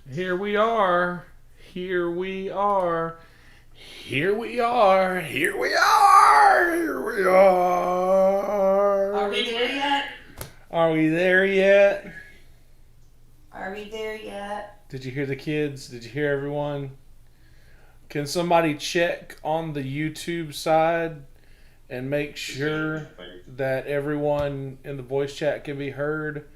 Here we are. Here we are. Here we are. Here we are. Here we are. Are we there yet? Are we there yet? Are we there yet? Did you hear the kids? Did you hear everyone? Can somebody check on the YouTube side and make sure that everyone in the voice chat can be heard?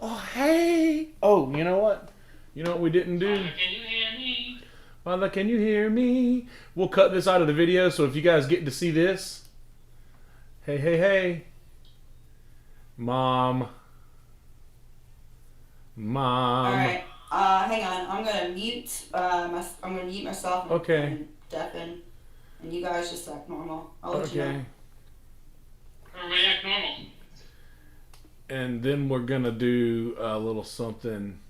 Oh, hey. Oh, you know what? You know what we didn't do? Mother, can you hear me? Mother, can you hear me? We'll cut this out of the video, so if you guys get to see this, hey, hey, hey, mom, All mom. right. Hang on. I'm gonna mute. I'm gonna mute myself. Okay. And deafen, and you guys just act normal. I'll let you know. Okay. Everybody act normal. And then we're gonna do a little something.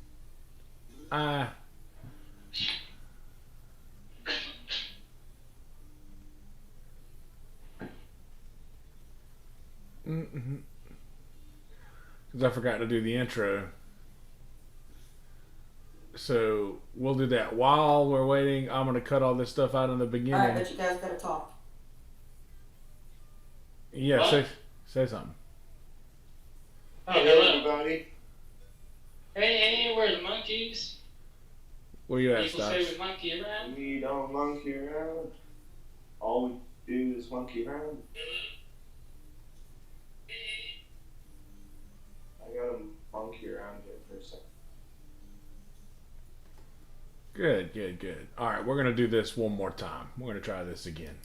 Because I forgot to do the intro. So we'll do that while we're waiting. I'm gonna cut all this stuff out in the All right, beginning. but you guys gotta talk. Yeah, What? say something. Oh, Hey hello. everybody. Hey, we're the monkeys. Where you at, People Stops? say we monkey around. We don't monkey around. All we do is monkey around. I got a monkey around here for a second. Good, good, good. All right, we're gonna do this one more time. We're gonna try this again.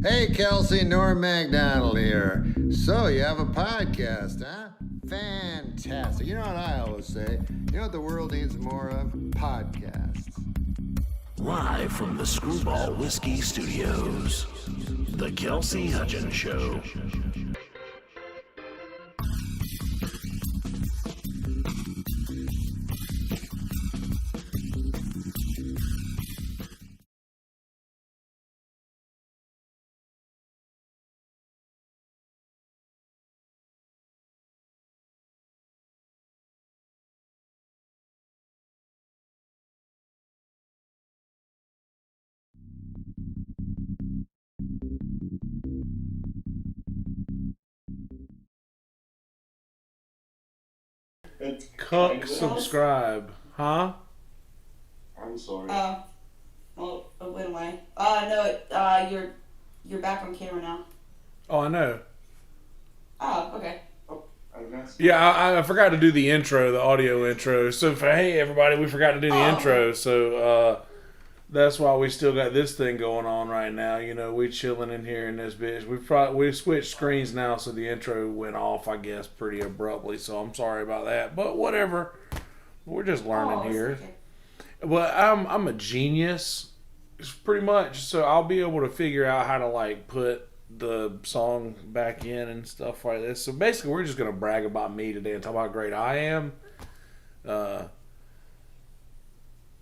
Hey, Kelsey, Norm MacDonald here. So, you have a podcast, huh? Fantastic. You know what I always say? You know what the world needs more of? Podcasts. Live from the Screwball Whiskey Studios, The Kelsey Hudgins Show. It's Cuck kind of- subscribe. Huh? I'm sorry. Well, it went away. No, you're back on camera now. Oh, I know. Oh, okay. I guess. Yeah, I forgot to do the intro, the audio intro. So, hey, everybody, we forgot to do the intro. So, that's why we still got this thing going on right now. You know, we chilling in here in this bitch. We switched screens now, so the intro went off, I guess, pretty abruptly. So I'm sorry about that, but whatever. We're just learning here. Okay. Well, I'm a genius, pretty much. So I'll be able to figure out how to like put the song back in and stuff like this. So basically, we're just gonna brag about me today and talk about how great I am.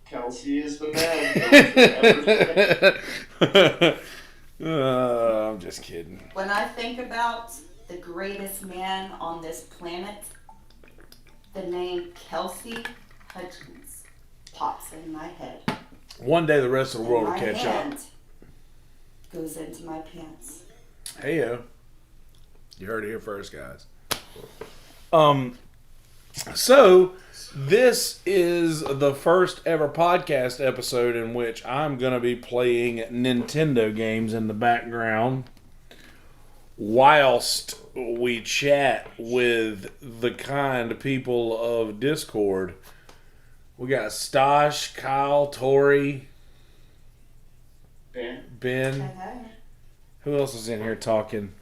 Kelsey is the man. I'm just kidding. When I think about the greatest man on this planet, the name Kelsey Hudgins pops in my head. One day, the rest of the world will My catch up. hand goes into my pants. Hey yo, you heard it here first, guys. So this is the first ever podcast episode in which I'm gonna be playing Nintendo games in the background whilst we chat with the kind people of Discord. We got Stosh, Kyle, Tori, Ben. Okay. Who else is in here talking?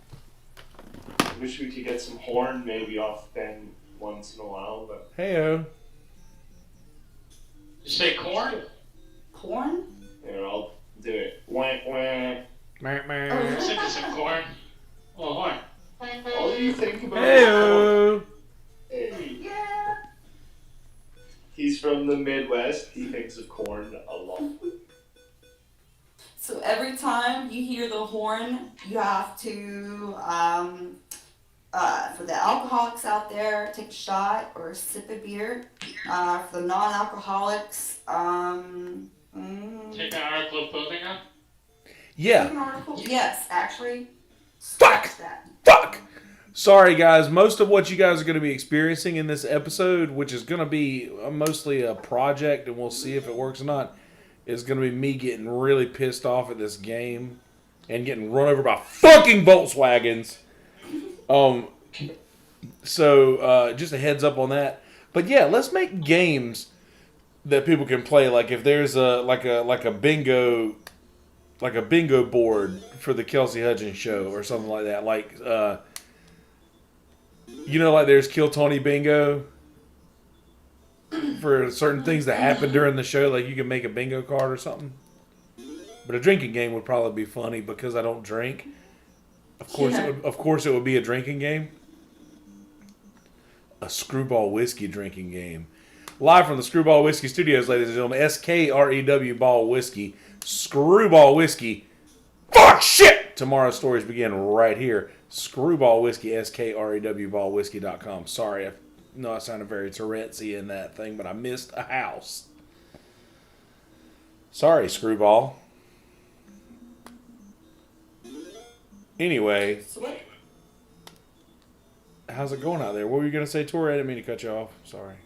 Wish we could get some horn maybe off Ben once in a while, but Heyo. You say corn? Porn? here, I'll do it. Wah, wah. I'm sick of some corn. Oh, horn. All you think about Heyo. Hey. Yeah. He's from the Midwest. He thinks of corn a lot. So every time you hear the horn, you have to, for the alcoholics out there, take a shot or a sip of beer. For the non-alcoholics, Take an article of clothing off? Yeah. an article. Yes, actually. Fuck! Scratch that. Fuck! Sorry, guys. Most of what you guys are going to be experiencing in this episode, which is going to be mostly a project, and we'll see if it works or not, is going to be me getting really pissed off at this game and getting run over by fucking Volkswagens. So just a heads up on that. But yeah, let's make games that people can play. Like if there's a bingo board for the Kelsey Hudgins show or something like that. Like like there's Kill Tony Bingo for certain things that happen during the show. Like you can make a bingo card or something. But a drinking game would probably be funny because I don't drink. Of course, it would be a drinking game. A Screwball Whiskey drinking game. Live from the Screwball Whiskey Studios, ladies and gentlemen. SKREW Ball Whiskey. Screwball Whiskey. Fuck shit! Tomorrow's stories begin right here. Screwball Whiskey, SKREWBallWhiskey.com. Sorry, I know I sounded very Tourette'sy in that thing, but I missed a house. Sorry, Screwball. Anyway, So what? how's it going out there? What were you going to say, Tori? I didn't mean to cut you off. Sorry.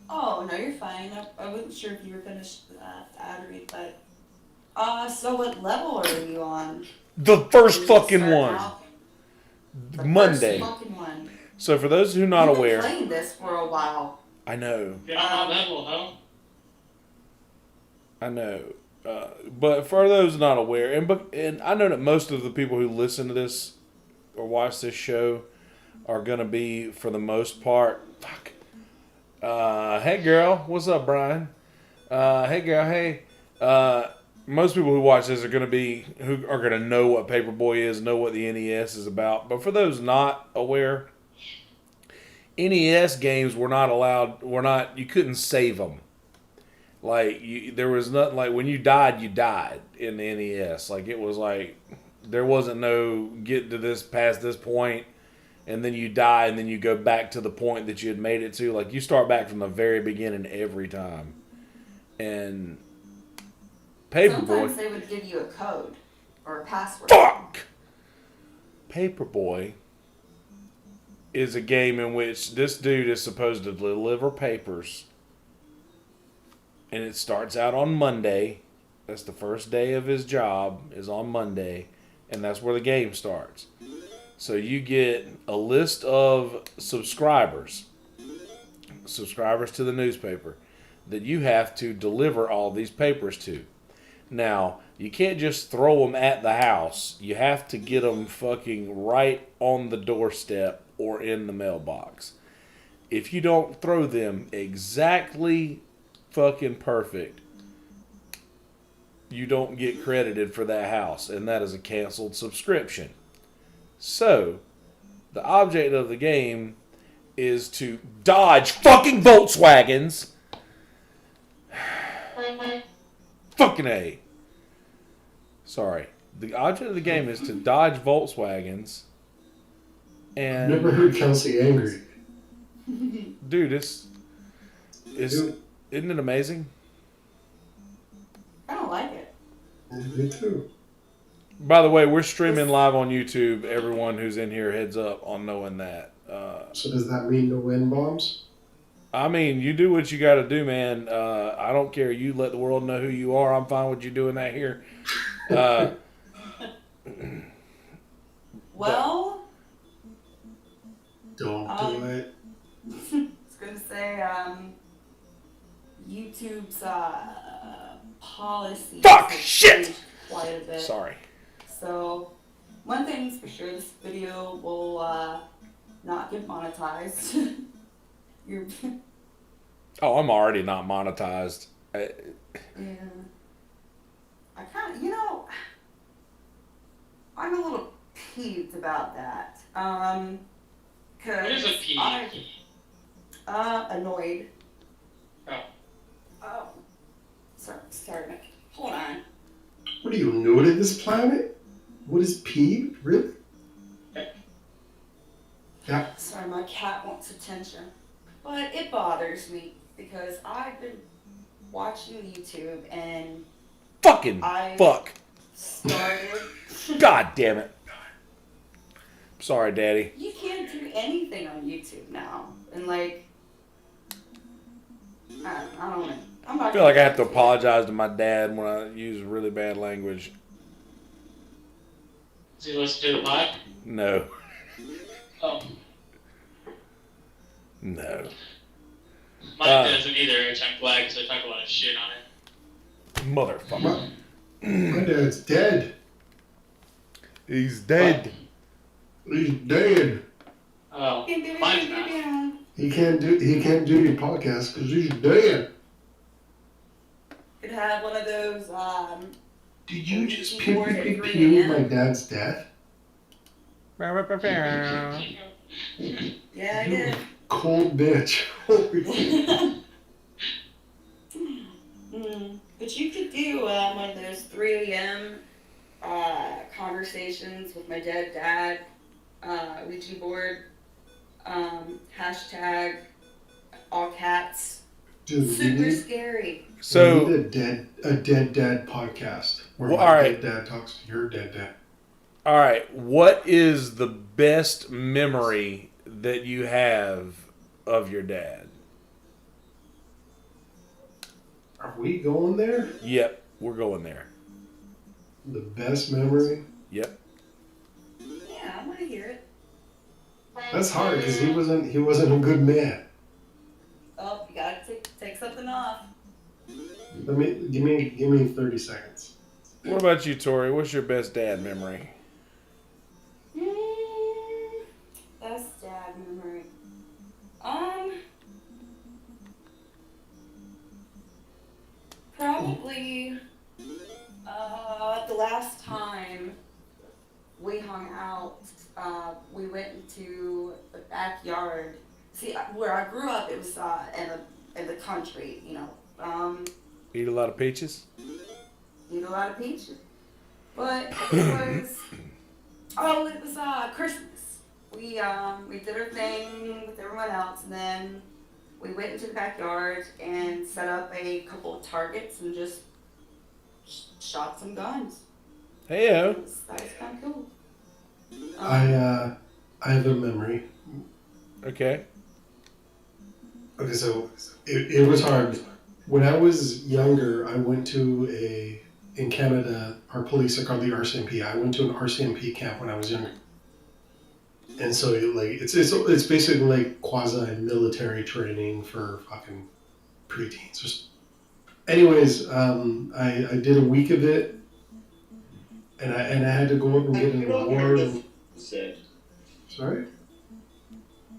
Oh, no, you're fine. I wasn't sure if you were finished that ad read, but... so what level are you on? The first You fucking start one. out? The Monday. First fucking one. So for those who are not You've been aware, playing this for a while. I know. Get on my level, huh? I know. But for those not aware, and I know that most of the people who listen to this or watch this show are going to be, for the most part, fuck. Hey, girl. What's up, Brian? Hey, girl. Hey. Most people who watch this are going to know what Paperboy is, know what the NES is about. But for those not aware, NES games were not allowed. You couldn't save them. Like there was nothing like when you died in the NES. Like it was like there wasn't no get to this past this point, and then you die, and then you go back to the point that you had made it to. Like you start back from the very beginning every time. And Sometimes Paperboy, they would give you a code or a password. fuck. Paperboy is a game in which this dude is supposed to deliver papers. And it starts out on Monday. That's the first day of his job is on Monday. And that's where the game starts. So you get a list of subscribers to the newspaper, that you have to deliver all these papers to. Now, you can't just throw them at the house. You have to get them fucking right on the doorstep or in the mailbox. If you don't throw them exactly fucking perfect, you don't get credited for that house, and that is a canceled subscription. So, the object of the game is to dodge fucking Volkswagens. Fucking A. Sorry. The object of the game is to dodge Volkswagens. And Never heard Kelsey angry. dude, isn't it amazing? I don't like it. Me too. By the way, we're streaming live on YouTube. Everyone who's in here, heads up on knowing that. So does that mean no N bombs? I mean, you do what you got to do, man. I don't care. You let the world know who you are. I'm fine with you doing that here. Well, Don't do it. I was gonna say, YouTube's policy Fuck, has shit! changed quite a bit. Sorry. So, one thing's for sure, this video will not get monetized. You're, Oh, I'm already not monetized. yeah. I kind of, I'm a little peeved about that. Cause What is a P? Annoyed. Oh. Oh. Sorry, Nick. Hold on. What are you, new to this planet? What is P? Really? Yeah. Sorry, my cat wants attention. But it bothers me because I've been watching YouTube and Fucking fuck. started. God damn it. Sorry, Daddy. You can't do anything on YouTube now. And like, I don't know. I'm not I feel like I have to apologize to my dad when I use really bad language. Does he listen to the pod? No. Oh. No. Mine doesn't either, which I'm glad because I talk a lot of shit on it. Motherfucker. My dad's dead. He's dead. He's dead. Oh, mine's not. He can't do your podcast because he's dead. Could have one of those, Did you just Keyboard pew at pew 3 pew a.m.? my dad's death? Yeah, I did. Cold bitch. Holy But you could do one of those 3 a.m. Conversations with my dead dad, Ouija board, hashtag all cats. Dude, Super scary. So, we need a dead dad podcast where Well, my alright. dead dad talks to your dead dad. all right, what is the best memory that you have of your dad? Are we going there? Yep, we're going there. The best memory? Yep. Yeah, I want to hear it. That's hard because he wasn't a good man. Oh, you gotta take something off. Give me 30 seconds. What about you, Tori? What's your best dad memory? Best dad memory. Probably the last time we hung out, we went into the backyard. See, where I grew up, it was in the country, Eat a lot of peaches? eat a lot of peaches. But it was Christmas. We did our thing with everyone else, and then we went into the backyard and set up a couple of targets and just shot some guns. Heyo. That was kind of cool. I have a memory. Okay. Okay, so it was hard. When I was younger, I went to in Canada, our police are called the RCMP. I went to an RCMP camp when I was younger. And so it's basically like quasi military training for fucking preteens. Anyways, I did a week of it, and I had to go up and get an award. Said. Sorry.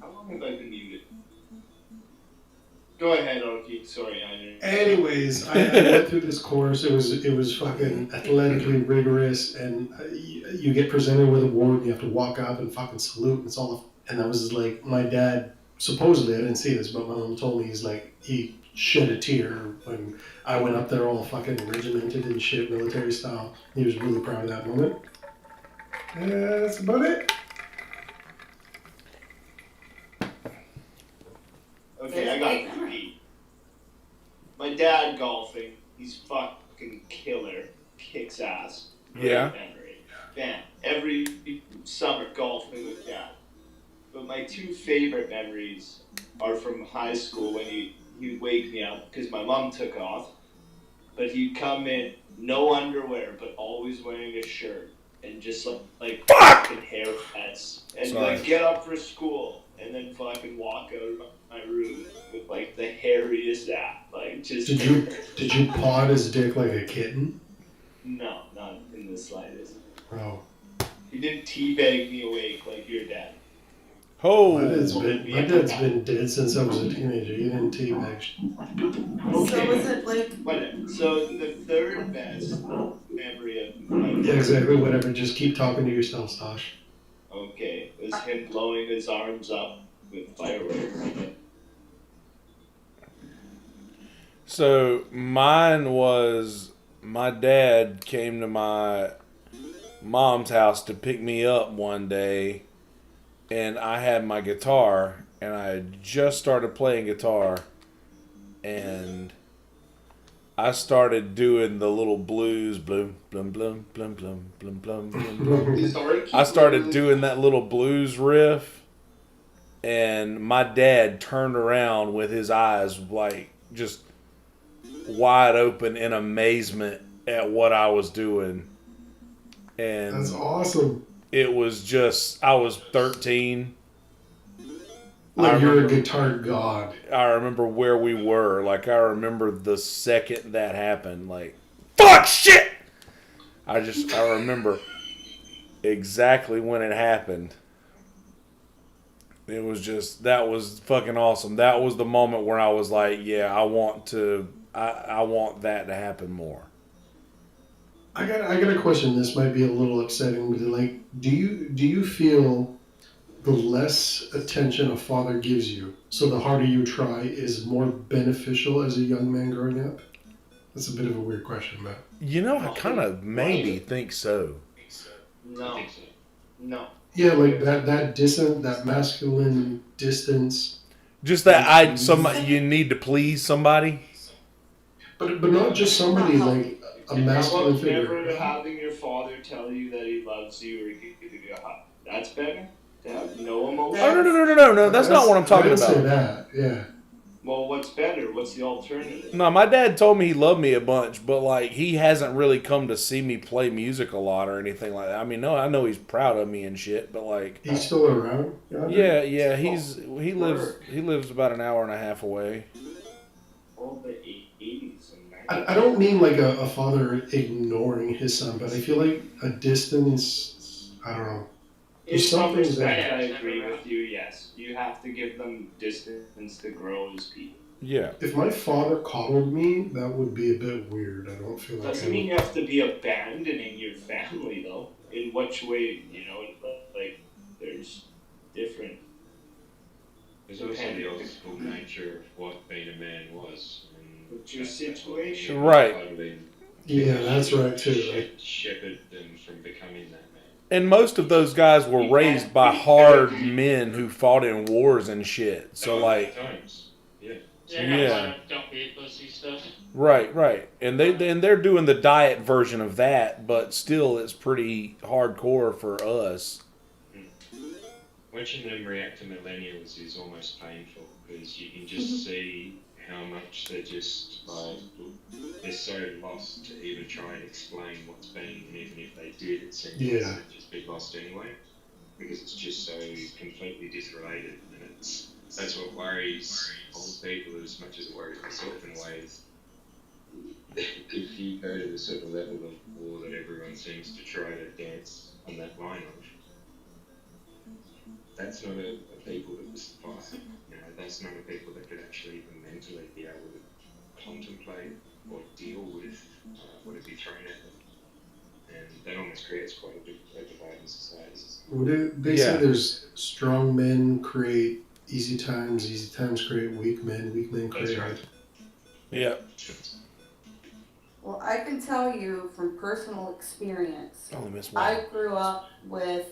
How long have I been muted? Go ahead, Oki. Sorry, Anyways, I went through this course. It was fucking athletically rigorous, and you get presented with an award. And you have to walk up and fucking salute. And it's all. And I was like, my dad. Supposedly, I didn't see this, but my mom told me he shed a tear when I went up there all fucking regimented and shit, military style. He was really proud of that moment. That's about it. Okay, I got three. My dad golfing. He's fucking killer. Kicks ass. Great Yeah. memory. Man, every summer golfing with dad. But my two favorite memories are from high school when he'd wake me up because my mom took off. But he'd come in, no underwear, but always wearing a shirt. And just like fucking haircuts. And like get up for school. And then fucking walk out of my room with like the hairiest ass. Like just. Did you paw his dick like a kitten? No, not in the slightest. Oh. He didn't teabag me awake like your dad. Oh. My dad's been dead since I was a teenager. He didn't teabag. Okay. So was it like? Whatever. So the third best memory of my Yeah, exactly. Whatever. Just keep talking to yourself, Stosh. Okay, was him blowing his arms up with fireworks. So mine was my dad came to my mom's house to pick me up one day, and I had my guitar, and I had just started playing guitar, and I started doing the little blues, blum blum blum blum blum blum blum blum blum. I started doing that little blues riff, and my dad turned around with his eyes like just wide open in amazement at what I was doing. And that's awesome. It was just, I was 13. Like you're a guitar god. I remember where we were. Like, I remember the second that happened. Like, fuck, shit! I remember exactly when it happened. It was just, that was fucking awesome. That was the moment where I was like, yeah, I want that to happen more. I got a question. This might be a little upsetting, but like, do you feel the less attention a father gives you, so the harder you try, is more beneficial as a young man growing up? That's a bit of a weird question, but I kind of maybe think so. No. No. Yeah, like that masculine distance. Just that you need to please somebody. But not just somebody, like a masculine figure. Never having your father tell you that he loves you or give you a hug. That's better? To have no emotion? Oh, no. That's not what I'm talking about. I didn't say that, yeah. Well, what's better? What's the alternative? No, my dad told me he loved me a bunch, but like he hasn't really come to see me play music a lot or anything like that. I mean, no, I know he's proud of me and shit, but like he's still around. Yeah, he lives about an hour and a half away. All the 80s and 90s. I don't mean like a father ignoring his son, but I feel like a distance. I don't know. In some respect, I agree with you. Yes, you have to give them distance to grow as people. Yeah. If my father coddled me, that would be a bit weird. I don't feel like. Doesn't mean you have to be abandoning your family, though. In which way, like there's different. There's also the old school nature of what being a man was. What's your situation? Right. Yeah, that's right too. Shepherd them from becoming that man. And most of those guys were raised by hard men who fought in wars and shit. So like, yeah, don't be a pussy stuff. Right, and they're doing the diet version of that, but still, it's pretty hardcore for us. watching them react to millennials is almost painful because you can just see how much they're just they're so lost to even try and explain what's been, and even if they did, it seems like they'd just be lost anyway because it's just so completely disrelated, and that's what worries old people as much as it worries myself in ways. If you go to the sort of level of war that everyone seems to try to dance on that line of, that's not a people that will survive. You know, that's not a people that could actually even mentally be able to contemplate or deal with what would be thrown at them. And that almost creates quite a divide in society. They say there's strong men create easy times create weak men create. That's right. Yeah. Well, I can tell you from personal experience, Only miss one. I grew up with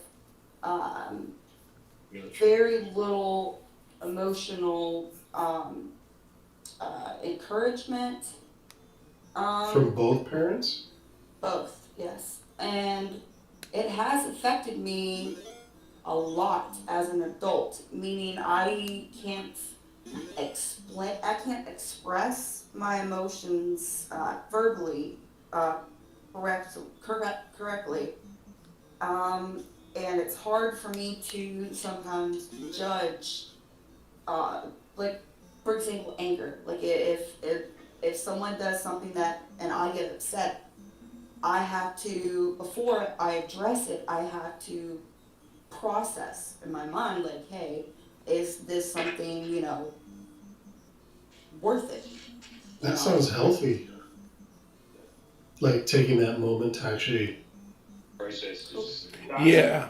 very little emotional encouragement. From both parents? Both, yes. And it has affected me a lot as an adult, meaning I can't express my emotions verbally correctly. And it's hard for me to sometimes judge, like, for example, anger. Like if someone does something and I get upset, I have to, before I address it, I have to process in my mind, like, hey, is this something, worth it? That sounds healthy. Like taking that moment to actually. Processes. Yeah.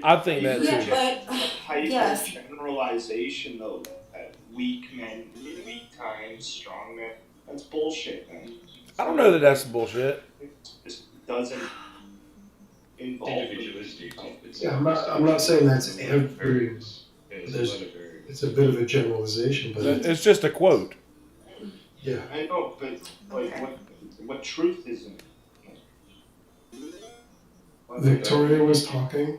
I think that Yeah, too. but Hyper yes. generalization though, that weak men in weak times, strong men, that's bullshit, man. I don't know that that's bullshit. It just doesn't involve Individualistic. Yeah, I'm not saying that's every. There's It's a bit of a generalization, but It's just a quote. Yeah. I know, but like, what truth is in it? Victoria was talking.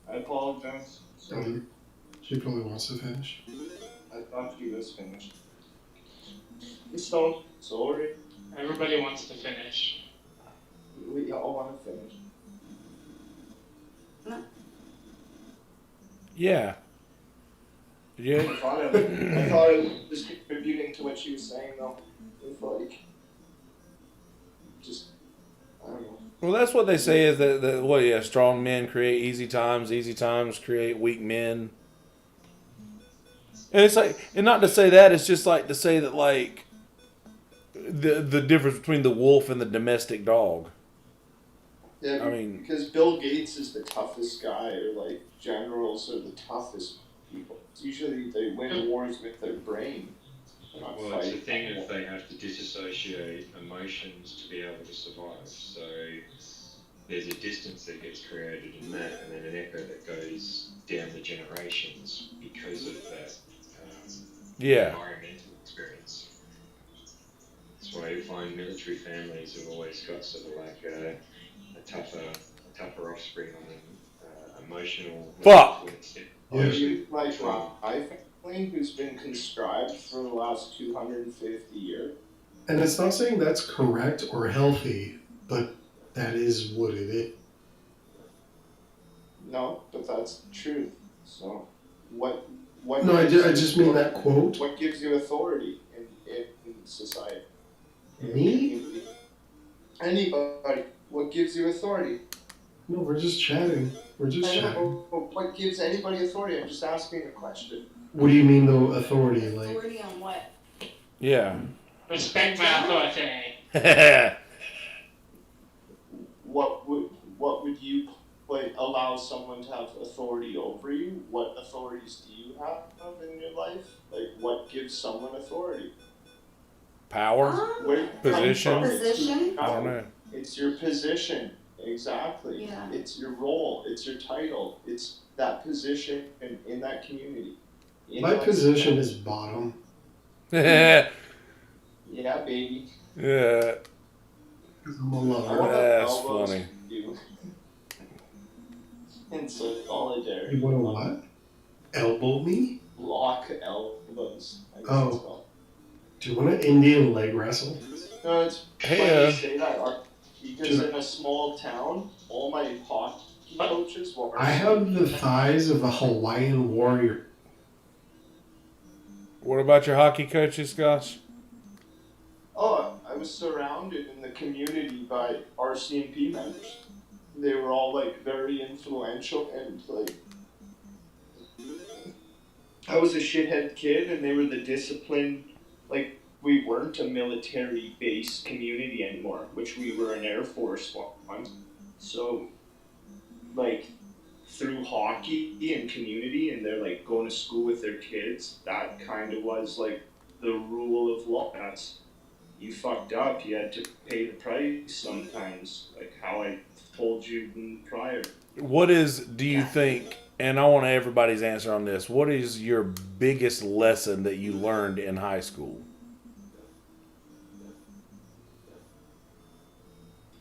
I apologize. She probably wants to finish. I thought she was finished. So sorry. Everybody wants to finish. We all want to finish. Yeah. Yeah. I thought I was contributing to what she was saying though. With like, just, I don't know. Well, that's what they say is that strong men create easy times create weak men. And it's like, and not to say that, it's just like to say that, like, the difference between the wolf and the domestic dog. Yeah, I mean, because Bill Gates is the toughest guy, or like generals are the toughest people. It's usually they win wars with their brain. Well, it's the thing if they have to disassociate emotions to be able to survive. So there's a distance that gets created in that, and then an echo that goes down the generations because of that environmental experience. That's why you find military families have always got sort of like a tougher offspring on an emotional. Fuck. My family, who's been conscribed for the last 250 years. And it's not saying that's correct or healthy, but that is what it is. No, but that's the truth. So, what? No, I just mean that quote. What gives you authority in society? Me? Anybody. What gives you authority? No, we're just chatting. What gives anybody authority? I'm just asking a question. What do you mean, though, authority? Like, Authority on what? Yeah. Respect my authority. What would you allow someone to have authority over you? What authorities do you have in your life? Like, what gives someone authority? Power? Position? Position? I don't know. It's your position. Exactly. Yeah. It's your role. It's your title. It's that position in that community. my position is bottom. Yeah. Yeah, baby. Yeah. I'm a lover. That's funny. You. In solidarity. You want to what? elbow me? Lock elbows. I guess Oh. it's called. Do you want an Indian leg wrestle? No, it's Hey, funny you say that, because Dude. in a small town, all my hockey coaches were. I have the thighs of a Hawaiian warrior. What about your hockey coaches, Gosh? Oh, I was surrounded in the community by RCMP members. They were all like very influential and like. I was a shithead kid, and they were the disciplined. Like, we weren't a military-based community anymore, which we were an Air Force one. So, like, through hockey and community, and they're like going to school with their kids, that kind of was like the rule of law. That's, you fucked up, you had to pay the price sometimes, like how I told you prior. Do you think, and I want everybody's answer on this, what is your biggest lesson that you learned in high school?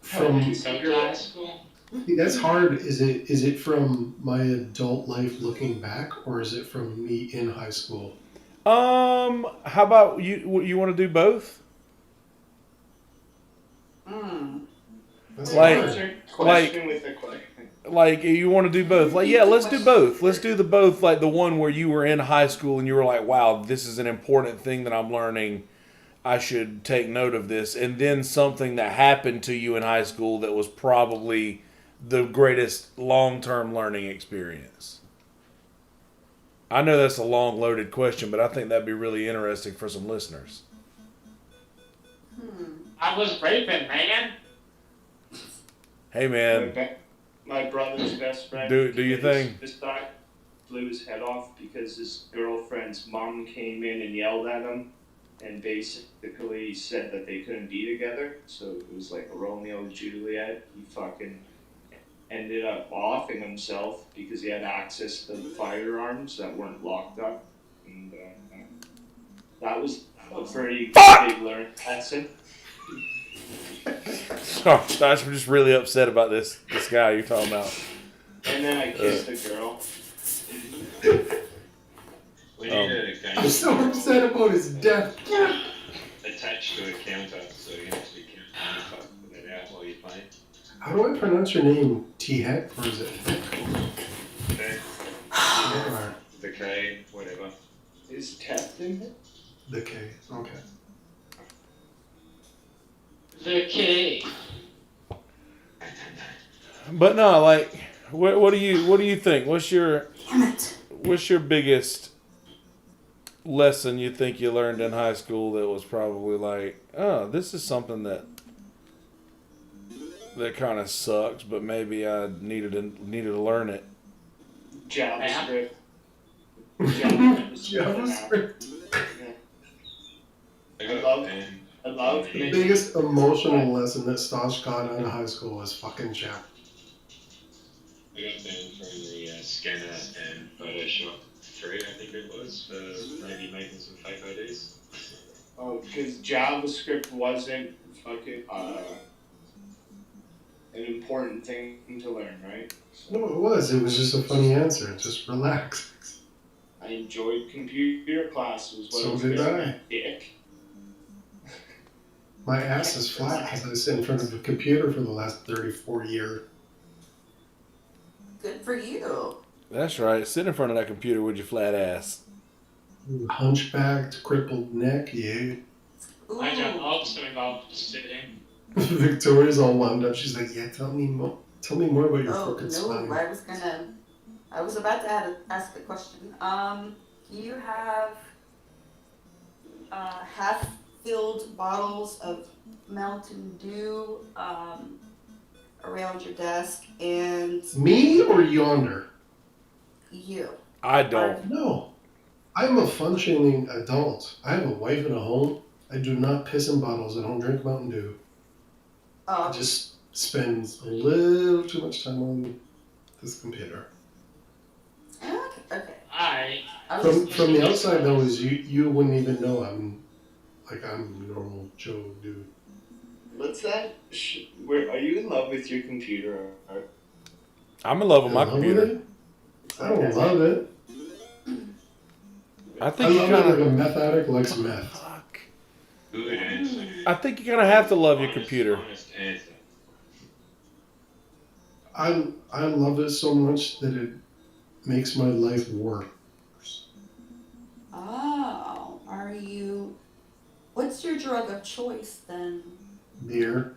From High school. that's hard. Is it from my adult life looking back, or is it from me in high school? How about you? You want to do both? That's Like- hard. Question with a question. Like, you want to do both? Like, yeah, let's do both. Let's do the both. Like the one where you were in high school and you were like, "Wow, this is an important thing that I'm learning. I should take note of this." And then something that happened to you in high school that was probably the greatest long-term learning experience. I know that's a long, loaded question, but I think that'd be really interesting for some listeners. I was raping, man. Hey, man. My brother's best friend. Do your thing. This guy blew his head off because his girlfriend's mom came in and yelled at him, and basically said that they couldn't be together. So it was like a Romeo and Juliet. He fucking ended up offing himself because he had access to the firearms that weren't locked up, and that was a pretty big learning lesson. Oh, gosh, I'm just really upset about this guy you're talking about. And then I kissed a girl. We need a game I'm so upset about his death. attached to a counter so you can actually count it out while you're playing. How do I pronounce your name? T-Heck, or is it? Okay. Or The K, whatever. Is Teft in it? the K. Okay. The K. But no, like, what do you think? What's your biggest lesson you think you learned in high school that was probably like, oh, this is something that kind of sucks, but maybe I needed to learn it. JavaScript. JavaScript. I love The biggest emotional lesson that Stosh got out of high school was fucking Java. I got banned from the scanner and Photoshop 3, I think it was, for maybe making some fake IDs. Oh, because JavaScript wasn't fucking an important thing to learn, right? No, it was. It was just a funny answer. Just relax. I enjoyed computer classes. What So was did this, I. my dick? My ass is flat because I sit in front of a computer for the last 34 years. Good for you. That's right. Sit in front of that computer with your flat ass. Hunchbacked, crippled neck, yeah. Ooh. I got opposite about sitting. Victoria's all wound up. She's like, yeah, tell me more about your Oh fucking no! spine. I was about to ask a question. You have half-filled bottles of Mountain Dew around your desk, and Me or yonder? you. I don't. No. I'm a functioning adult. I have a wife and a home. I do not piss in bottles. I don't drink Mountain Dew. I just spend a little too much time on this computer. Okay. I From the outside though, is you wouldn't even know I'm normal Joe dude. What's that? Are you in love with your computer? I'm in love with my In love with computer. it? I don't love it. I I think you love kind it like a of. meth addict likes meth. Fuck. Good answer. I think you kind of have to love your computer. Honest answer. I love it so much that it makes my life worse. Oh, are you? What's your drug of choice then? Beer.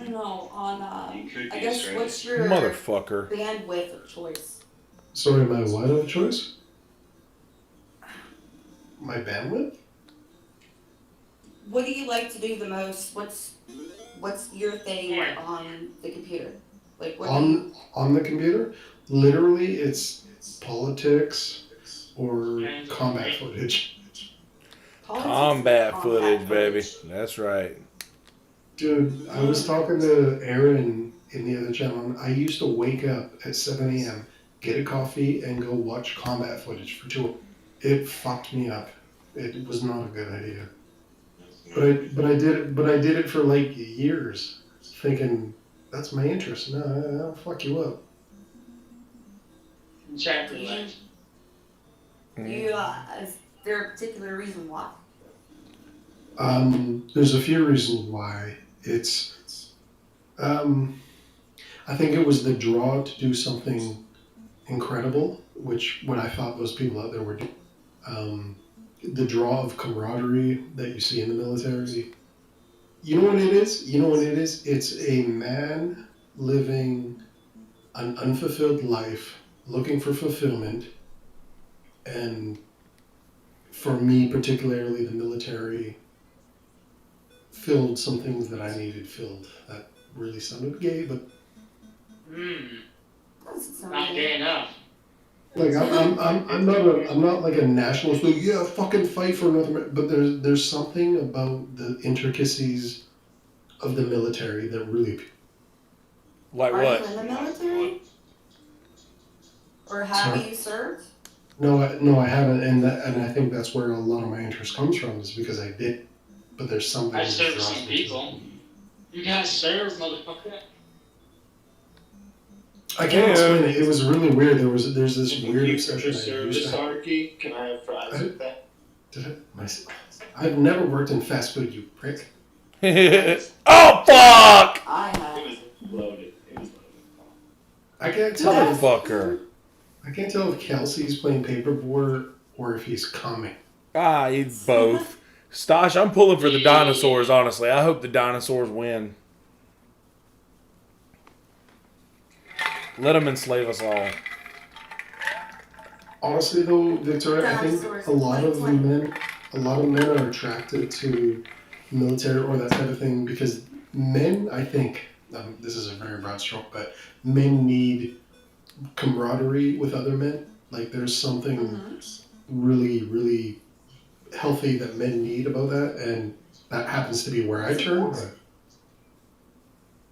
No, on You could I be guess Australian. what's your Motherfucker. bandwidth of choice? Sorry, my what of choice? My bandwidth? What do you like to do the most? What's your thing Yeah. on the computer? Like what do you? On the computer? Literally, it's politics or combat footage. Politics Combat or footage, baby. That's right. Dude, I was talking to Aaron in the other channel. I used to wake up at 7 a.m., get a coffee, and go watch combat footage for 2 hours. It fucked me up. It was not a good idea. But I did it for like years, thinking that's my interest. No, I'll fuck you up. Chapter life. Is there a particular reason why? There's a few reasons why. I think it was the draw to do something incredible, which what I thought those people out there were doing. The draw of camaraderie that you see in the military. You know what it is? It's a man living an unfulfilled life, looking for fulfillment, and for me particularly, the military filled some things that I needed filled. That really sounded gay, but Doesn't sound Not good. gay enough. like I'm not like a nationalist. Like, yeah, fucking fight for North America. But there's something about the intricacies of the military that really. Like Are what? you in the military? Or have you served? No, I haven't, and I think that's where a lot of my interest comes from is because I did. But there's something. I that served draws some me to people. You gotta serve, motherfucker. I can't Yeah. explain it. It was really weird. There's this If weird you obsession. for I used service to have. hierarchy, can I have fries with that? Did it? I've never worked in fast food, you prick. Oh fuck! I It have. was loaded. It was loaded. I can't tell. Motherfucker. I can't tell if Kelsey's playing Paperboy or if he's coming. Ah, you both. Stosh, I'm pulling for the dinosaurs, honestly. I hope the dinosaurs win. Let them enslave us all. Honestly, though, Victoria, I think Dinosaurs a lot of 2020. men are attracted to military or that type of thing because men, I think, this is a very broad stroke, but men need camaraderie with other men. Like, there's something really, really healthy that men need about that, and that happens to be where I turn. But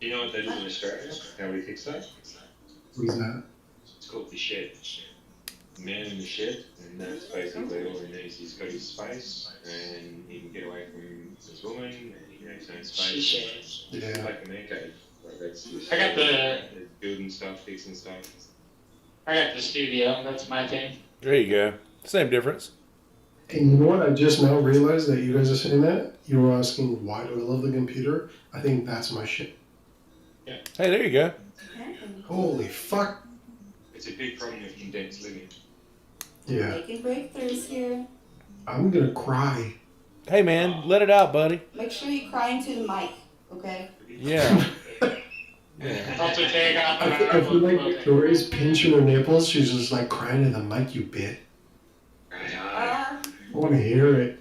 You know what they do in Australia? How we fix that? what is that? It's called the shed. Man in the shed, and that's basically all he needs. He's got his space, and he can get away from his woman, and he can have his own space. Shit. It's Yeah. like a man cave. Like that's just, I got the- building stuff, fixing stuff. I got the studio. That's my thing. There you go. Same difference. And you know what? I just now realized that you guys are saying that. You were asking, why do I love the computer? I think that's my shit. Hey, there you go. Holy fuck. It's a big problem with condensed living. Yeah. Making breakthroughs here. I'm gonna cry. Hey, man, let it out, buddy. Make sure you cry into the mic, okay? Yeah. Also take off I feel like Victoria's pinching her nipples. She's just like crying to the mic, you bit. I want to hear it.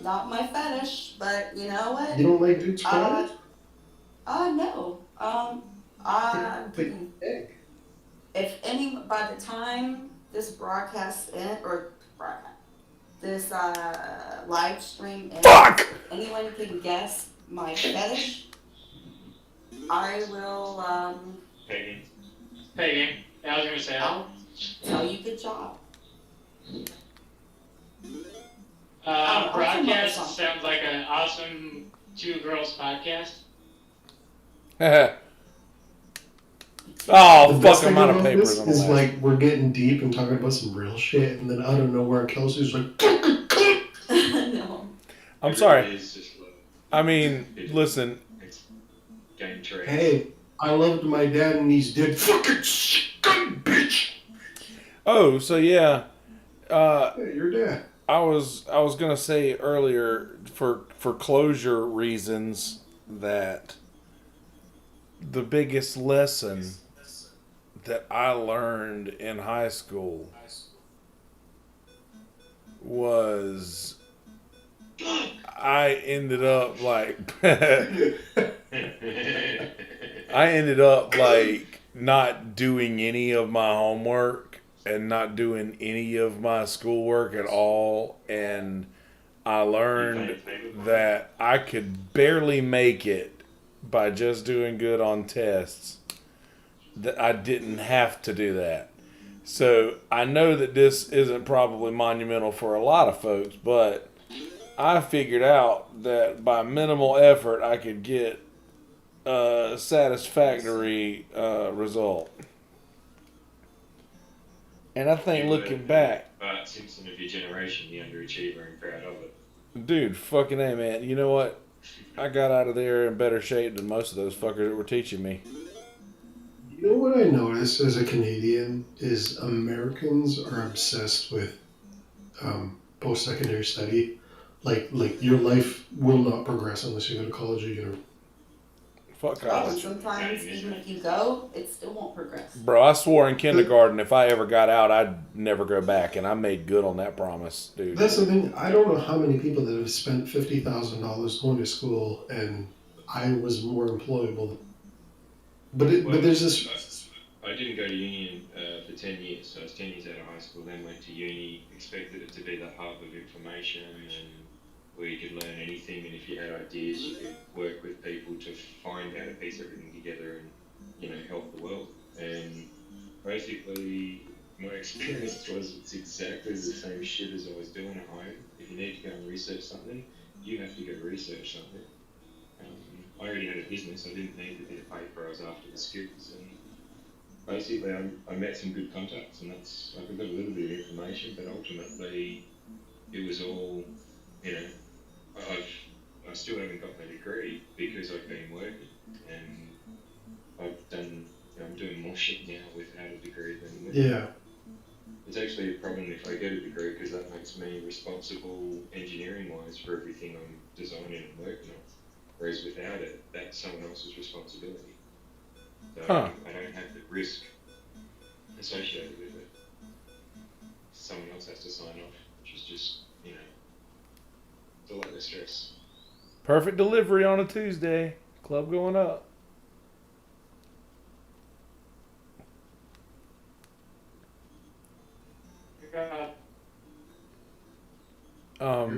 Not my fetish, but you know what? You don't like dudes crying? No. But If any, by the time this broadcast this live stream ends, Fuck! if anyone can guess my fetish, I will Pegging. Pegging. Yeah, I was gonna say that. I'll tell you good job. I'll come up with Broadcast something. sounds like an awesome two girls podcast. Oh, The fuck, best I'm thing out of about papers this on the is last. like we're getting deep and talking about some real shit, and then out of nowhere, Kelsey's like, No. I'm It sorry. really is just like, I mean, listen. it's game trades. "Hey, I loved my dad, and he's dead. Fucking scum, bitch. Oh, so yeah. Hey, your dad." I was gonna say earlier for closure reasons that the biggest lesson that I learned in high school was I ended up like not doing any of my homework and not doing any of my schoolwork at all, and I learned that I could barely make it by just doing good on tests. That I didn't have to do that. So I know that this isn't probably monumental for a lot of folks, but I figured out that by minimal effort I could get a satisfactory result. And I think looking back, Bart Simpson of your generation, the underachiever, and proud of it. dude, fucking A, man. You know what? I got out of there in better shape than most of those fuckers that were teaching me. You know what I noticed as a Canadian is Americans are obsessed with post-secondary study. Like your life will not progress unless you go to college or university. Fuck Well, college. sometimes even if you go, it still won't progress. Bro, I swore in kindergarten if I ever got out, I'd never go back, and I made good on that promise, dude. That's the thing. I don't know how many people that have spent $50,000 going to school, and I was more employable. But there's this. I didn't go to uni for 10 years, so I was 10 years out of high school, then went to uni, expected it to be the hub of information and where you could learn anything, and if you had ideas you could work with people to find how to piece everything together and, you know, help the world. And basically my experience was it's exactly the same shit as I was doing at home. If you need to go and research something, you have to go research something. I already had a business, I didn't need the bit of paper, I was after the skills, and basically I met some good contacts, and that's, I got a little bit of information, but ultimately it was all, you know, I still haven't got my degree because I've been working, and I've done, you know, I'm doing more shit now without a degree than with. Yeah. It's actually a problem if I get a degree because that makes me responsible engineering-wise for everything I'm designing and working on. Whereas without it, that's someone else's responsibility. So I don't have the risk associated with it. Someone else has to sign off, which is just, you know, it's a lot of stress. Perfect delivery on a Tuesday. Club going up. You're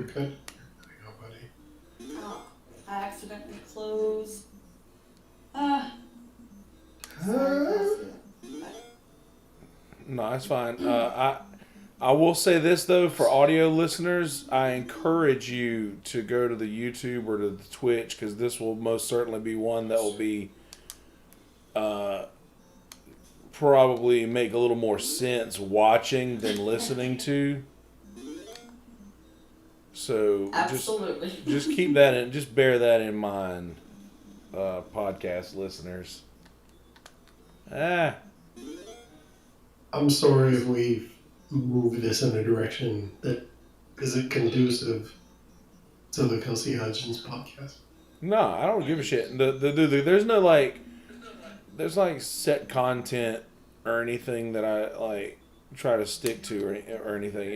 good. There you go, buddy. Oh, I accidentally closed. No, that's fine. I will say this though, for audio listeners, I encourage you to go to the YouTube or to the Twitch, because this will most certainly be one that will be probably make a little more sense watching than listening to. So Absolutely. just keep that in, just bear that in mind, podcast listeners. I'm sorry if we move this in a direction that isn't conducive to the Kelsey Hudgins podcast. No, I don't give a shit. There's like set content or anything that I like try to stick to or anything.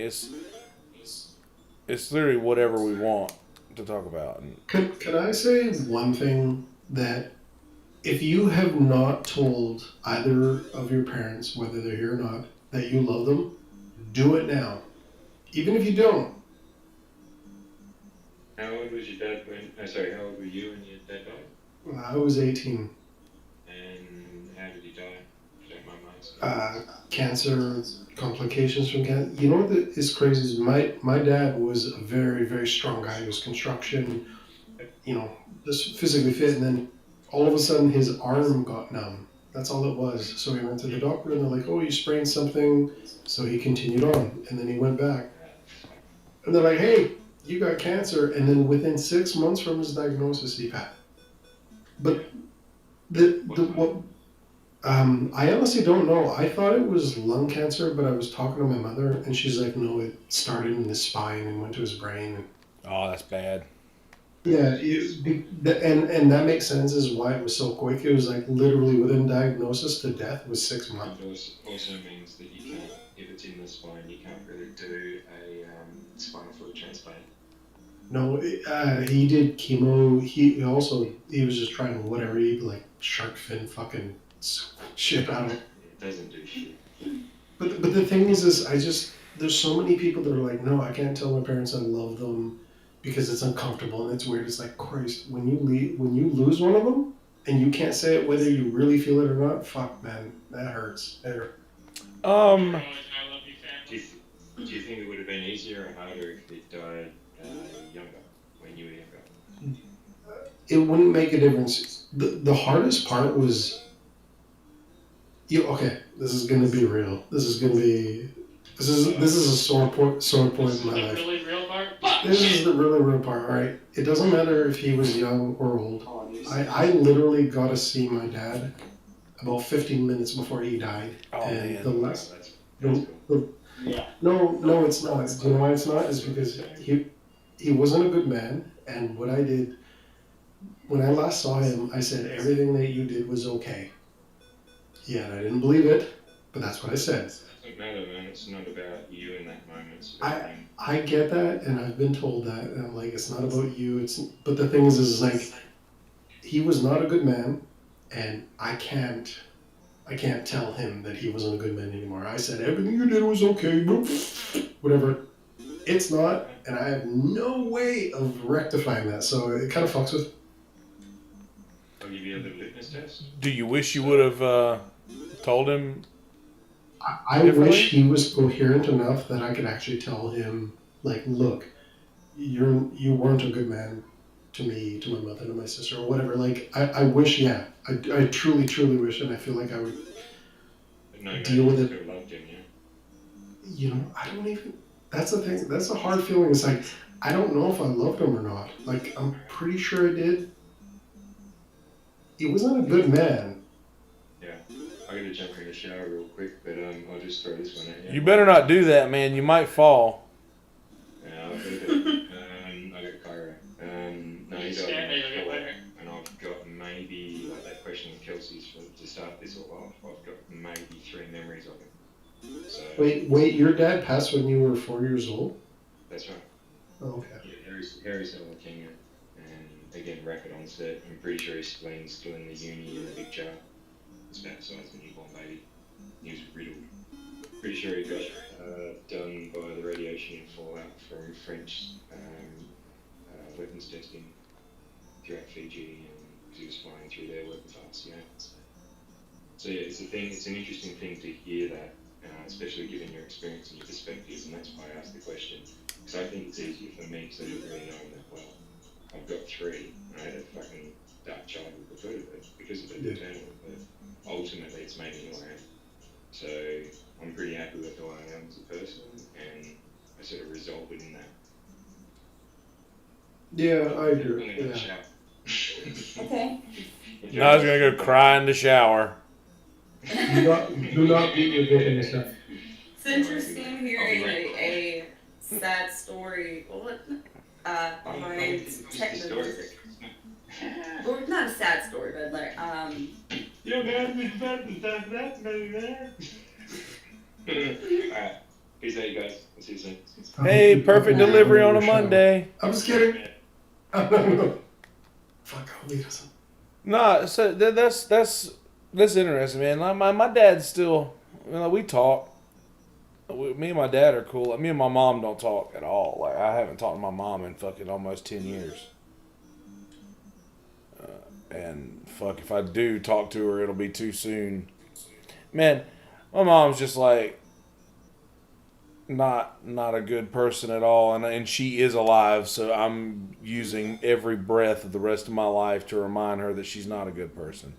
It's literally whatever we want to talk about. Can I say one thing that if you have not told either of your parents, whether they're here or not, that you love them, do it now. Even if you don't. How old was your dad how old were you when your dad died? I was 18. And how did he die? If you don't mind my asking. Cancer, complications from cancer. You know what is crazy is my dad was a very, very strong guy. He was construction, you know, just physically fit. And then all of a sudden his arm got numb. That's all it was. So he went to the doctor, and they're like, "Oh, you sprained something." So he continued on, and then he went back, and they're like, "Hey, you got cancer." And then within 6 months from his diagnosis, he passed. But what I honestly don't know. I thought it was lung cancer, but I was talking to my mother, and she's like, "No, it started in his spine and went to his brain." Oh, that's bad. Yeah, and that makes sense as why it was so quick. It was like literally within diagnosis to death was 6 months. It also means that you can't, if it's in the spine, you can't really do a spinal fluid transplant. No, he did chemo. He was just trying whatever he like shark fin fucking shit out of it. It doesn't do shit. But the thing is there's so many people that are like, no, I can't tell my parents I love them because it's uncomfortable and it's weird. It's like, Christ, when you lose one of them and you can't say it whether you really feel it or not, fuck, man, that hurts. I love you, family. Do you think it would have been easier or harder if it died younger, when you were younger? It wouldn't make a difference. The hardest part was, okay, this is gonna be real. This is a sore point in my life. Really real part? This is the really real part, alright? It doesn't matter if he was young or old. I literally got to see my dad about 15 minutes before he died. Oh, and man. the last, That's cool. no, it's not. Do you know why it's not? It's because he wasn't a good man, and what I did, when I last saw him, I said, everything that you did was okay. Yeah, and I didn't believe it, but that's what I said. It doesn't matter, man. It's not about you in that moment. It's about him. I get that, and I've been told that, and I'm like, it's not about you. But the thing is like, he was not a good man, and I can't tell him that he wasn't a good man anymore. I said everything you did was okay, whatever. It's not, and I have no way of rectifying that. So it kind of fucks with. I'll give you a little litmus test. Do you wish you would have told him? I wish he was coherent enough that I could actually tell him, like, look, you weren't a good man to me, to my mother, to my sister, or whatever. Like, I wish, yeah. I truly, truly wish, and I feel like I would deal with it. Still loved him, yeah. You know, I don't even... That's the thing. That's a hard feeling. It's like, I don't know if I loved him or not. Like, I'm pretty sure I did. He wasn't a good man. Yeah. I gotta jump in the shower real quick, but I'll just throw this one at you. You better not do that, man. You might fall. Yeah, I've got a bit. I got Cairo. No, he's got Stand there, you'll get wetter. and I've got maybe, like that question of Kelsey's to start this all off, I've got maybe 3 memories of him. So, Wait, your dad passed when you were 4 years old? that's right. Oh, okay. Yeah, Harry's still looking at, and again, rapid onset. I'm pretty sure his spleen's still in the uni in the big jar. It's about the size of a newborn baby. He was riddled. Pretty sure he got done by the radiation and fallout from French weapons testing throughout Fiji, because he was flying through their weapon fights, you know. So yeah, it's an interesting thing to hear that, especially given your experience and your perspectives, and that's why I asked the question. Because I think it's easier for me, because I didn't really know him that well. I've got 3, and I had a fucking dark childhood because of it, but ultimately it's made me who I am. So I'm pretty happy with who I am as a person, and I sort of resulted in that. Yeah, I I'm agree. gonna go Yeah. shower. Okay. Now he's gonna go cry in the shower. Do not beat your dick in the shower. It's interesting hearing a sad story. Behind techno music. Or not a sad story, but like You don't have to stop that, man. Alright, peace out, you guys. I'll see you soon. Hey, perfect delivery on a Monday. I'm just kidding. Fuck, I hope he doesn't. Nah, so that's interesting, man. Like my dad's still, we talk. Me and my dad are cool. Me and my mom don't talk at all. Like, I haven't talked to my mom in fucking almost 10 years. And fuck, if I do talk to her, it'll be too soon. Man, my mom's just like not a good person at all, and she is alive, so I'm using every breath of the rest of my life to remind her that she's not a good person.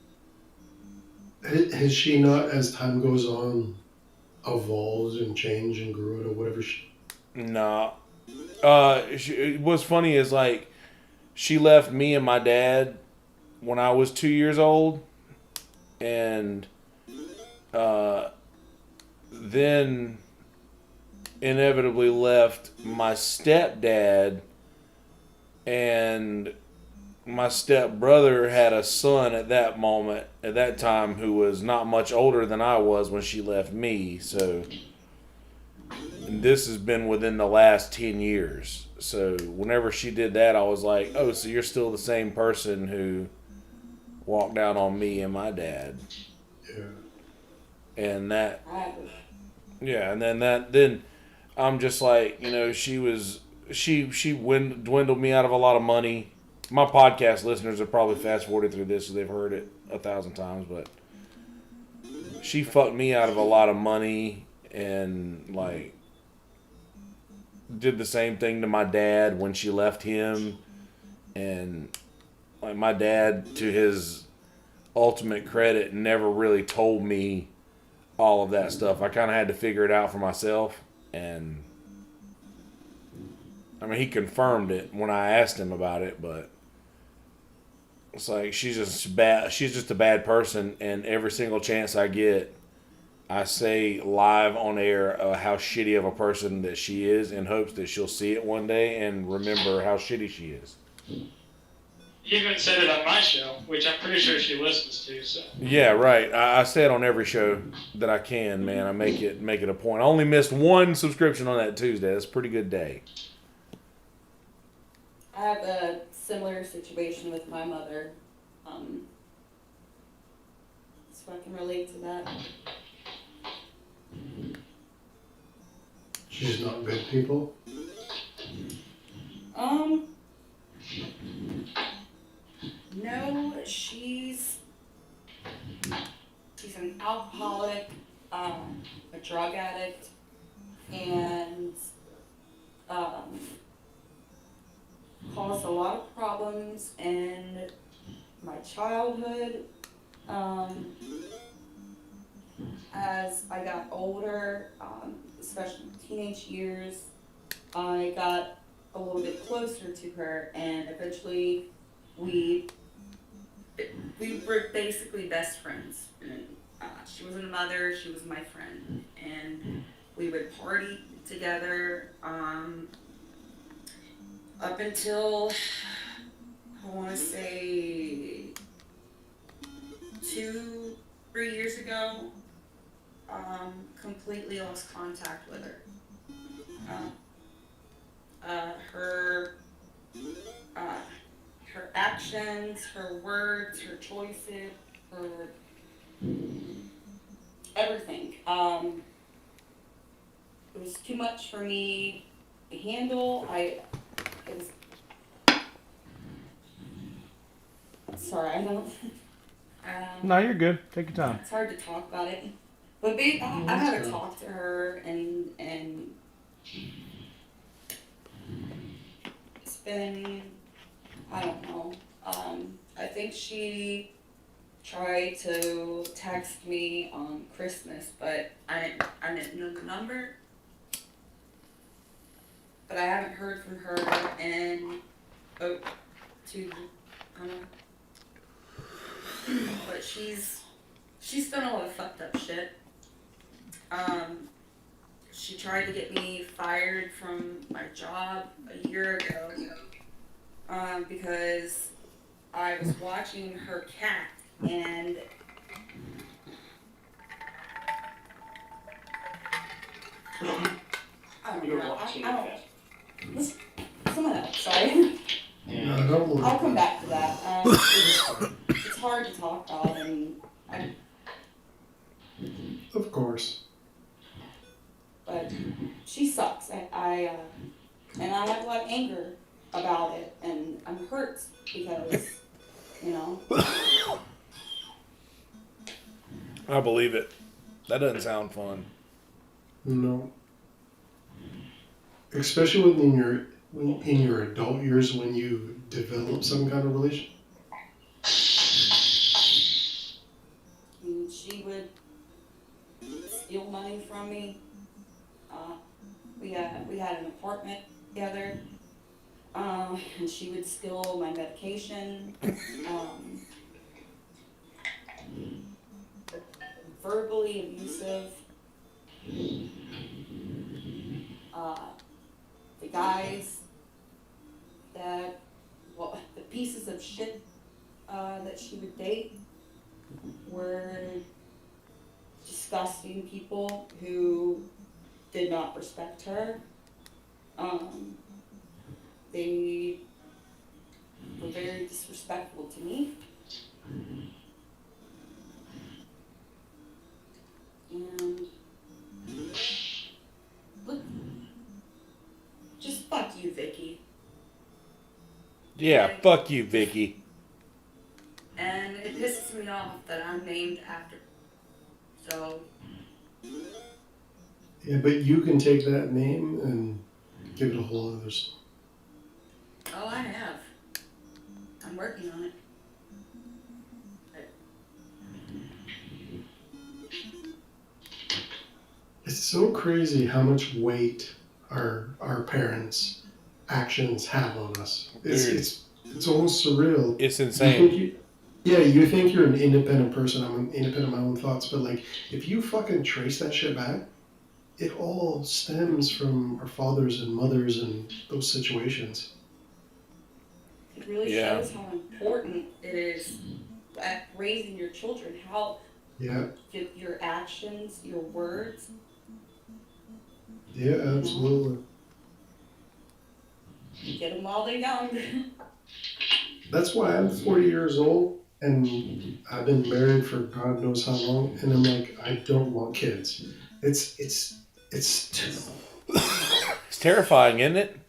Has she not, as time goes on, evolved and changed and grew or whatever? Nah. What's funny is like she left me and my dad when I was 2 years old, and then inevitably left my stepdad, and my stepbrother had a son at that time, who was not much older than I was when she left me. So, and this has been within the last 10 years. So whenever she did that, I was like, oh, so you're still the same person who walked out on me and my dad. Yeah. And that, yeah, and then I'm just like, she dwindled me out of a lot of money. My podcast listeners have probably fast forwarded through this, so they've heard it 1,000 times, but she fucked me out of a lot of money, and like did the same thing to my dad when she left him. And like my dad, to his ultimate credit, never really told me all of that stuff. I kind of had to figure it out for myself, and I mean, he confirmed it when I asked him about it, but it's like she's just bad. She's just a bad person, and every single chance I get, I say live on air how shitty of a person that she is, in hopes that she'll see it one day and remember how shitty she is. You even said it on my show, which I'm pretty sure she listens to. So Yeah, right. I say it on every show that I can, man. I make it a point. I only missed one subscription on that Tuesday. That's a pretty good day. I have a similar situation with my mother, so I can relate to that. She's not good people. No, she's an alcoholic, a drug addict, and caused a lot of problems in my childhood. As I got older, especially teenage years, I got a little bit closer to her, and eventually we were basically best friends. And, she wasn't a mother, she was my friend, and we would party together up until, I want to say, 2-3 years ago. Completely lost contact with her. Her actions, her words, her choices, her everything. It was too much for me to handle. Sorry, I don't. No, you're good. Take your time. It's hard to talk about it. But I had to talk to her, and it's been, I don't know. I think she tried to text me on Christmas, but I didn't know the number. But I haven't heard from her in but she's done a lot of fucked up shit. She tried to get me fired from my job a year ago, because I was watching her cat, and I don't know. Listen, someone else, sorry. No, don't worry. I'll come back to that. It's hard to talk about, and Of course. but she sucks. And I have a lot of anger about it, and I'm hurt because, I believe it. That doesn't sound fun. No. Especially in your adult years, when you develop some kind of relation. and she we had an apartment together. And she would steal my medication. Verbally abusive. The guys that, well, the pieces of shit that she would date were disgusting people who did not respect her. They were very disrespectful to me. And look, just fuck you, Vicky. Yeah, fuck you, Vicky. And it pisses me off that I'm named after. So. Yeah, but you can take that name and give it a whole other story. Oh, I have. I'm working on it. It's so crazy how much weight our parents' actions have on us. It's almost surreal. It's insane. You think you're an independent person. I'm independent of my own thoughts, but like if you fucking trace that shit back, it all stems from our fathers and mothers and those situations. It really shows how important it is at raising your children, how your actions, your words. Yeah, absolutely. Get them while they're young. That's why I'm 40 years old and I've been married for God knows how long, and I'm like, I don't want kids. It's terrifying, isn't it?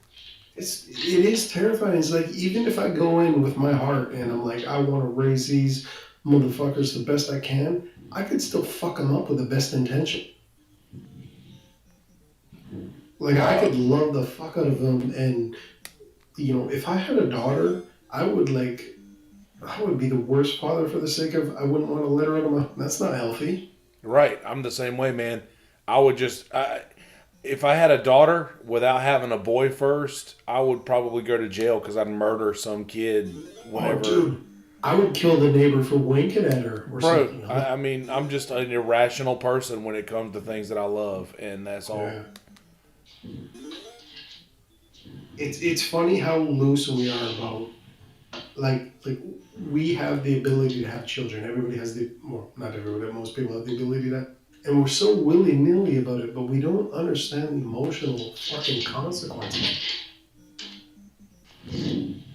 It is terrifying. It's like, even if I go in with my heart and I'm like, I want to raise these motherfuckers the best I can, I could still fuck them up with the best intention. Like, I could love the fuck out of them, and, you know, if I had a daughter, I would be the worst father for the sake of, I wouldn't want to let her out of my, that's not healthy. Right. I'm the same way, man. I would just, if I had a daughter without having a boy first, I would probably go to jail because I'd murder some kid whenever. Oh, dude. I would kill the neighbor for winking at her or something. I mean, I'm just an irrational person when it comes to things that I love, and that's all. Yeah. It's funny how loose we are about, like we have the ability to have children. Everybody has not everybody, most people have the ability to, and we're so willy-nilly about it, but we don't understand the emotional fucking consequences.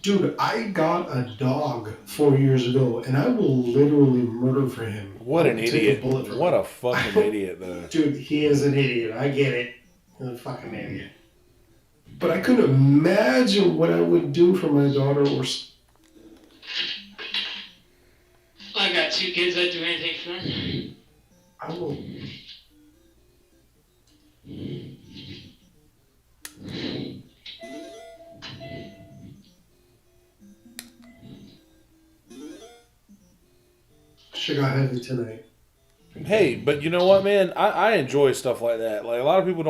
Dude, I got a dog 4 years ago, and I will literally murder for him. What an idiot. What a fucking idiot, though. Dude, he is an idiot. I get it. He's a fucking idiot. But I couldn't imagine what I would do for my daughter or... I got 2 kids. I'd do anything for them. I will... Shit got heavy tonight. Hey, but you know what, man? I enjoy stuff like that. Like, a lot of people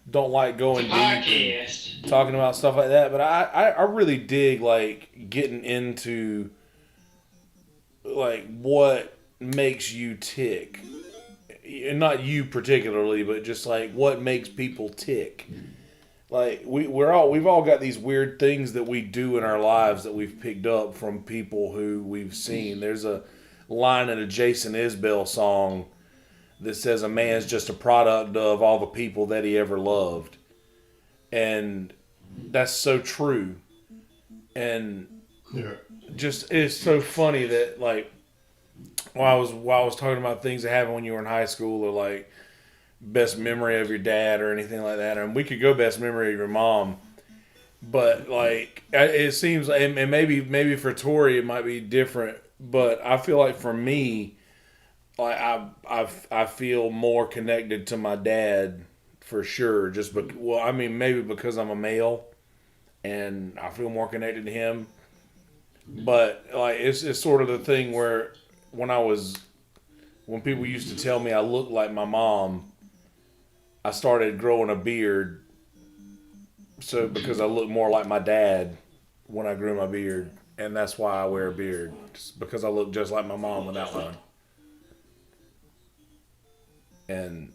don't like going deep and talking about stuff like that, but I really dig, like, getting into, like, what makes you tick. And not you particularly, but just, like, what makes people tick. Like, we've all got these weird things that we do in our lives that we've picked up from people who we've seen. There's a line in a Jason Isbell song that says a man's just a product of all the people that he ever loved. And that's so true. And just, it's so funny that, like, while I was talking about things that happened when you were in high school, or like best memory of your dad or anything like that, and we could go best memory of your mom, but like, it seems, and maybe for Tori it might be different, but I feel like for me, like I feel more connected to my dad for sure. Maybe because I'm a male, and I feel more connected to him. But like, it's sort of the thing where when people used to tell me I looked like my mom, I started growing a beard, So because I look more like my dad when I grew my beard, and that's why I wear a beard, just because I look just like my mom without one. And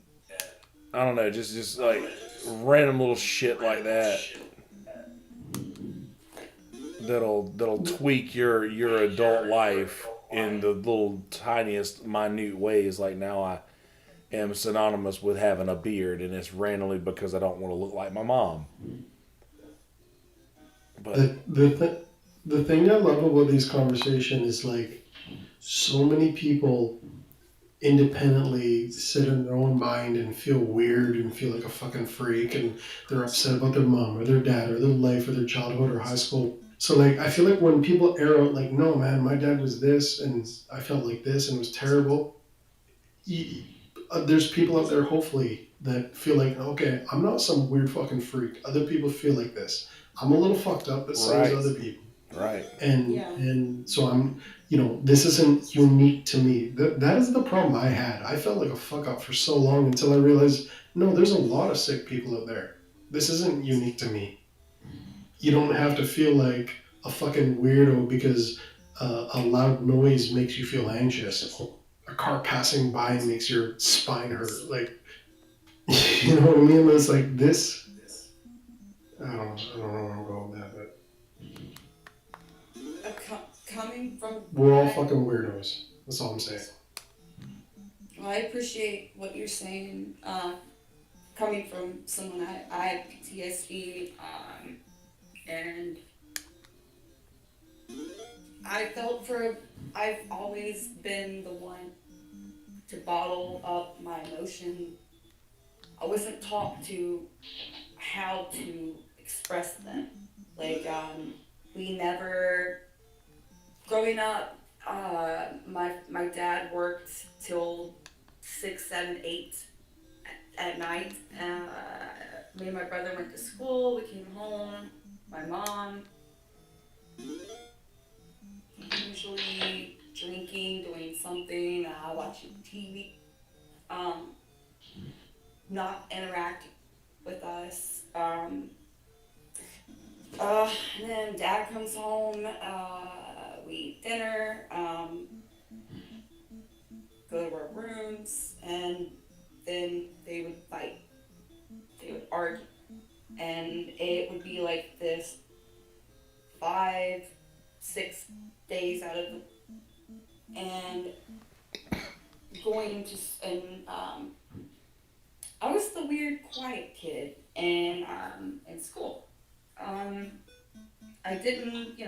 I don't know, just like random little shit like that that'll tweak your adult life in the little tiniest minute ways. Like now I am synonymous with having a beard, and it's randomly because I don't want to look like my mom. But The thing I love about these conversations is like so many people independently sit in their own mind and feel weird and feel like a fucking freak, and they're upset about their mom or their dad or their life or their childhood or high school. So like I feel like when people air out like, no man, my dad was this and I felt like this and it was terrible. There's people out there hopefully that feel like, okay, I'm not some weird fucking freak. Other people feel like this. I'm a little fucked up, but so is other people. Right. And so I'm, this isn't unique to me. That is the problem I had. I felt like a fuck up for so long until I realized, no, there's a lot of sick people out there. This isn't unique to me. You don't have to feel like a fucking weirdo because a loud noise makes you feel anxious. A car passing by makes your spine hurt. Like, you know what I mean? It's like this. I don't know where I'm going with that, but Coming from, we're all fucking weirdos. That's all I'm saying. well, I appreciate what you're saying. Coming from someone I have PTSD, and I've always been the one to bottle up my emotion. I wasn't taught to how to express them. Like, we never, growing up, my dad worked till 6, 7, 8 at night. Me and my brother went to school, we came home, my mom, usually drinking, doing something, watching TV, not interacting with us. And then dad comes home, we eat dinner, go to our rooms, and then they would fight. They would argue. And it would be like this 5, 6 days out of the, and going to, and I was the weird quiet kid in school. I didn't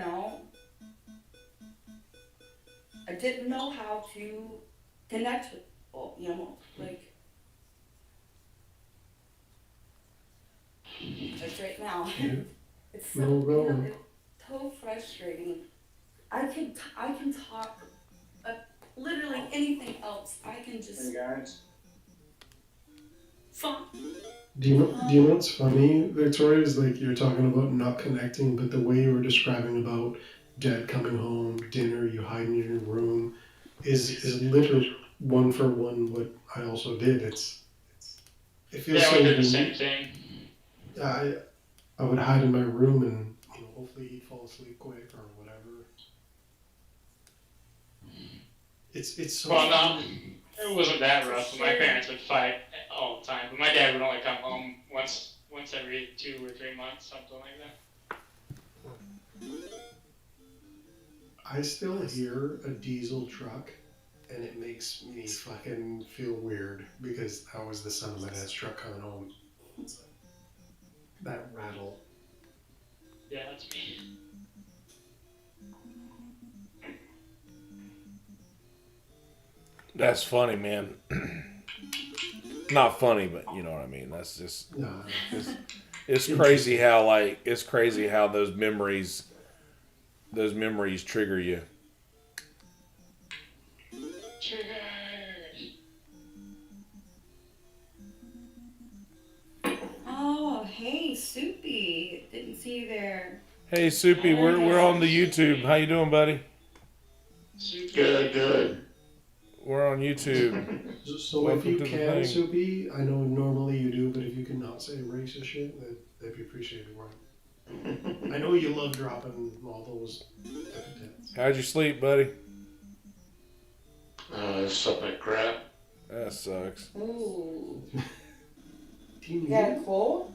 know how to connect with people, like right now. Yeah. It's No, it's so frustrating. I can talk literally anything else. I can just. Hey guys. Fun. Do you know what's funny, Victoria, is like you're talking about not connecting, but the way you were describing about dad coming home, dinner, you hiding in your room, is literally one for one what I also did. It feels Yeah, so we did the unique. same thing. I would hide in my room and hopefully he'd fall asleep quick or whatever. It's so. Well, no, it wasn't that rough. But my parents would fight all the time. But my dad would only come home once every 2 or 3 months, something like that. I still hear a diesel truck, and it makes me fucking feel weird because that was the sound of my dad's truck coming home. That rattle. Yeah, that's me. that's funny, man. Not funny, but you know what I mean. That's just No, it's crazy how those memories trigger you. Triggered. Oh, hey, Soupy. Didn't see you there. Hey, Soupy, we're on the YouTube. How you doing, buddy? Good. We're on YouTube. So Welcome if you to the can, thing. Soupy, I know normally you do, but if you can not say racist shit, that'd be appreciated, right? I know you love dropping all those epithets. How'd you sleep, buddy? Stuff like crap. That sucks. Ooh. Team You got a cold?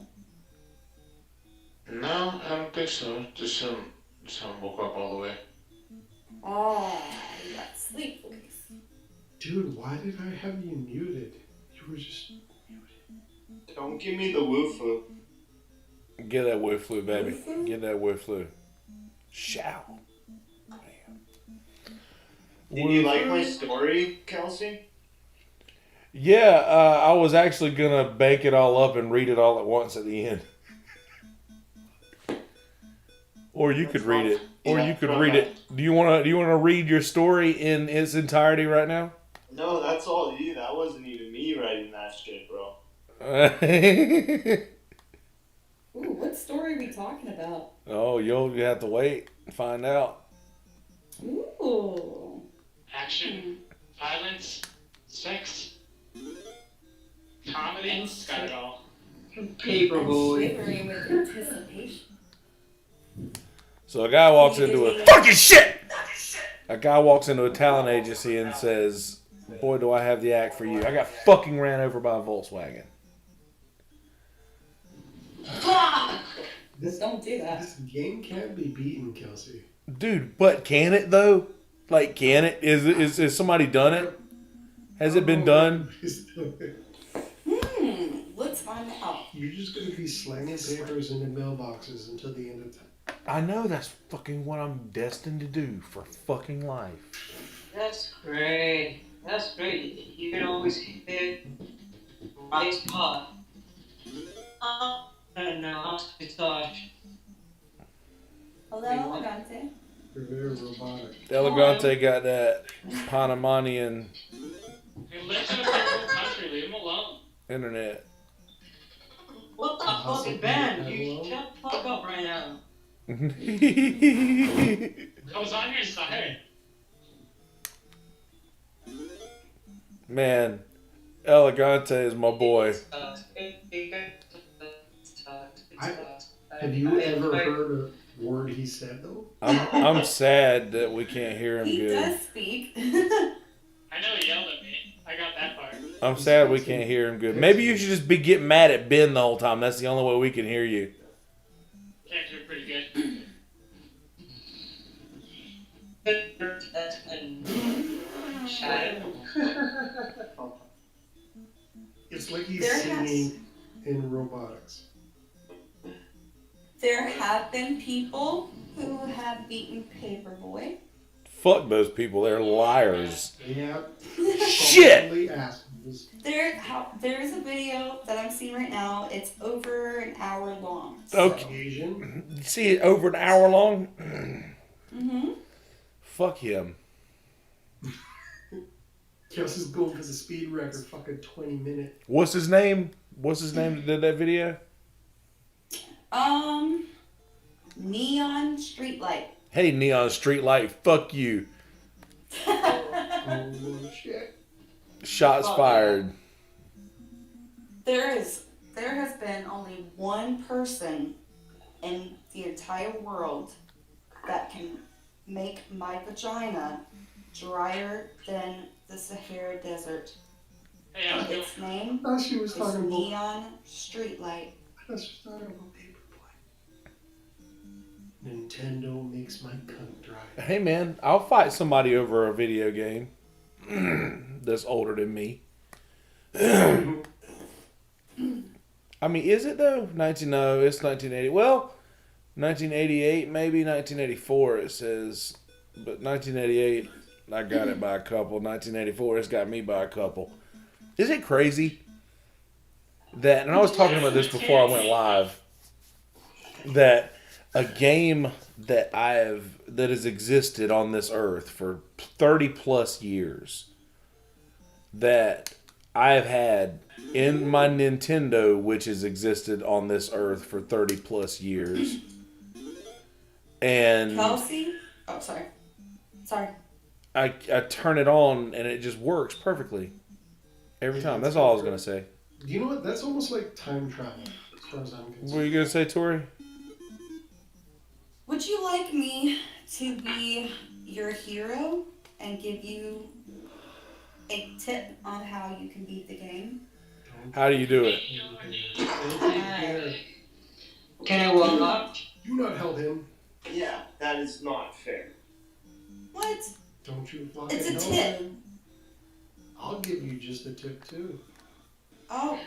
No, I don't think so. Just haven't woke up all the way. Oh, you got sleep voice. Dude, why did I have you muted? You were just muted. Don't give me the woo-foo. Get that wood flu, baby. Get that wood flu. Shout. Did you like my story, Kelsey? Yeah, I was actually gonna bank it all up and read it all at once at the end. Or you could read it. Or you could read it. Do you wanna read your story in its entirety right now? No, that's all you. That wasn't even me writing that shit, bro. Ooh, what story are we talking about? Oh, you'll have to wait and find out. Ooh. Action, violence, sex, comedy. It's got it all. Paperboy. Shivering with anticipation. So a guy walks into a fucking shit. A guy walks into a talent agency and says, "Boy, do I have the act for you. I got fucking ran over by a Volkswagen." Don't do that. This game can't be beaten, Kelsey. Dude, but can it though? Like, can it? Is somebody done it? Has it been done? Let's find out. You're just gonna be slanging papers into mailboxes until the end of time. I know that's fucking what I'm destined to do for fucking life. That's great. That's great. You can always hit right spot. And now it's Hello, Elegante. You're very robotic. Elegante got that Panamanian He lives in a third world country. Leave him alone. internet. What the fucking band? You shut the fuck up right now. I was on your side. Man, Elegante is my boy. Have you ever heard a word he said though? I'm sad that we can't hear him He good. does speak. I know he yelled at me. I got that part. I'm sad we can't hear him good. Maybe you should just be getting mad at Ben the whole time. That's the only way we can hear you. Can't do pretty good. It's like he's There singing in robotics. There have been people who have beaten Paperboy. Fuck those people. They're liars. Yeah. Shit! Probably assholes. There's a video that I'm seeing right now. It's over an hour long. Okay. Asian. You see it over an hour long? Mm-hmm. Fuck him. Kelsey's going for the speed record, fucking 20 minutes. What's his name? What's his name that did that video? Neon Streetlight. Hey, Neon Streetlight, fuck you. Oh shit. Shots fired. There has been only one person in the entire world that can make my vagina drier than the Sahara Desert. Hey, I'm doing. Its name I thought she was is talking about. Neon Streetlight. I thought she was talking about Paperboy. Nintendo makes my cunt dry. Hey, man, I'll fight somebody over a video game that's older than me. I mean, is it though? No, it's 1980. Well, 1988, maybe 1984. It says, but 1988, I got it by a couple. 1984, it's got me by a couple. Is it crazy that? And I was talking about this before I went live. That a game that that has existed on this earth for 30 plus years that I have had in my Nintendo, which has existed on this earth for 30 plus years. And Kelsey? Oh, sorry. I turn it on and it just works perfectly every time. That's all I was gonna say. You know what? That's almost like time travel, as far as I'm concerned. What were you gonna say, Tori? Would you like me to be your hero and give you a tip on how you can beat the game? How do you do it? Can I walk up? Do not help him. Yeah, that is not fair. What? Don't you fucking It's a help tip. him. I'll give you just a tip too. Oh,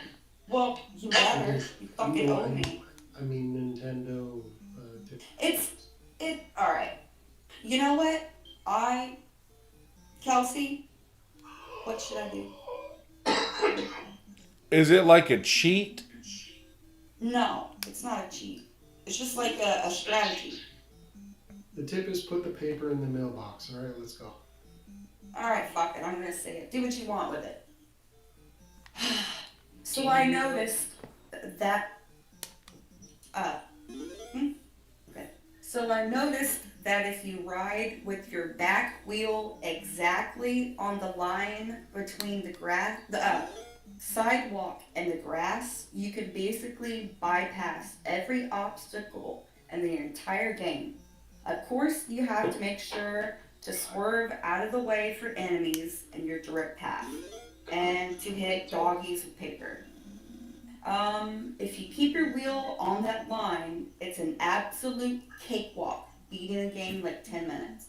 well, you better. You fucking owe me. I mean Nintendo tip. Alright. You know what? Kelsey, what should I do? Is it like a cheat? No, it's not a cheat. It's just like a strategy. The tip is put the paper in the mailbox. All right, let's go. Alright, fuck it. I'm gonna say it. Do what you want with it. So I noticed that. Okay. So I noticed that if you ride with your back wheel exactly on the line between the sidewalk and the grass, you can basically bypass every obstacle in the entire game. Of course, you have to make sure to swerve out of the way for enemies in your direct path, and to hit doggies with paper. If you keep your wheel on that line, it's an absolute cakewalk, beating the game like 10 minutes.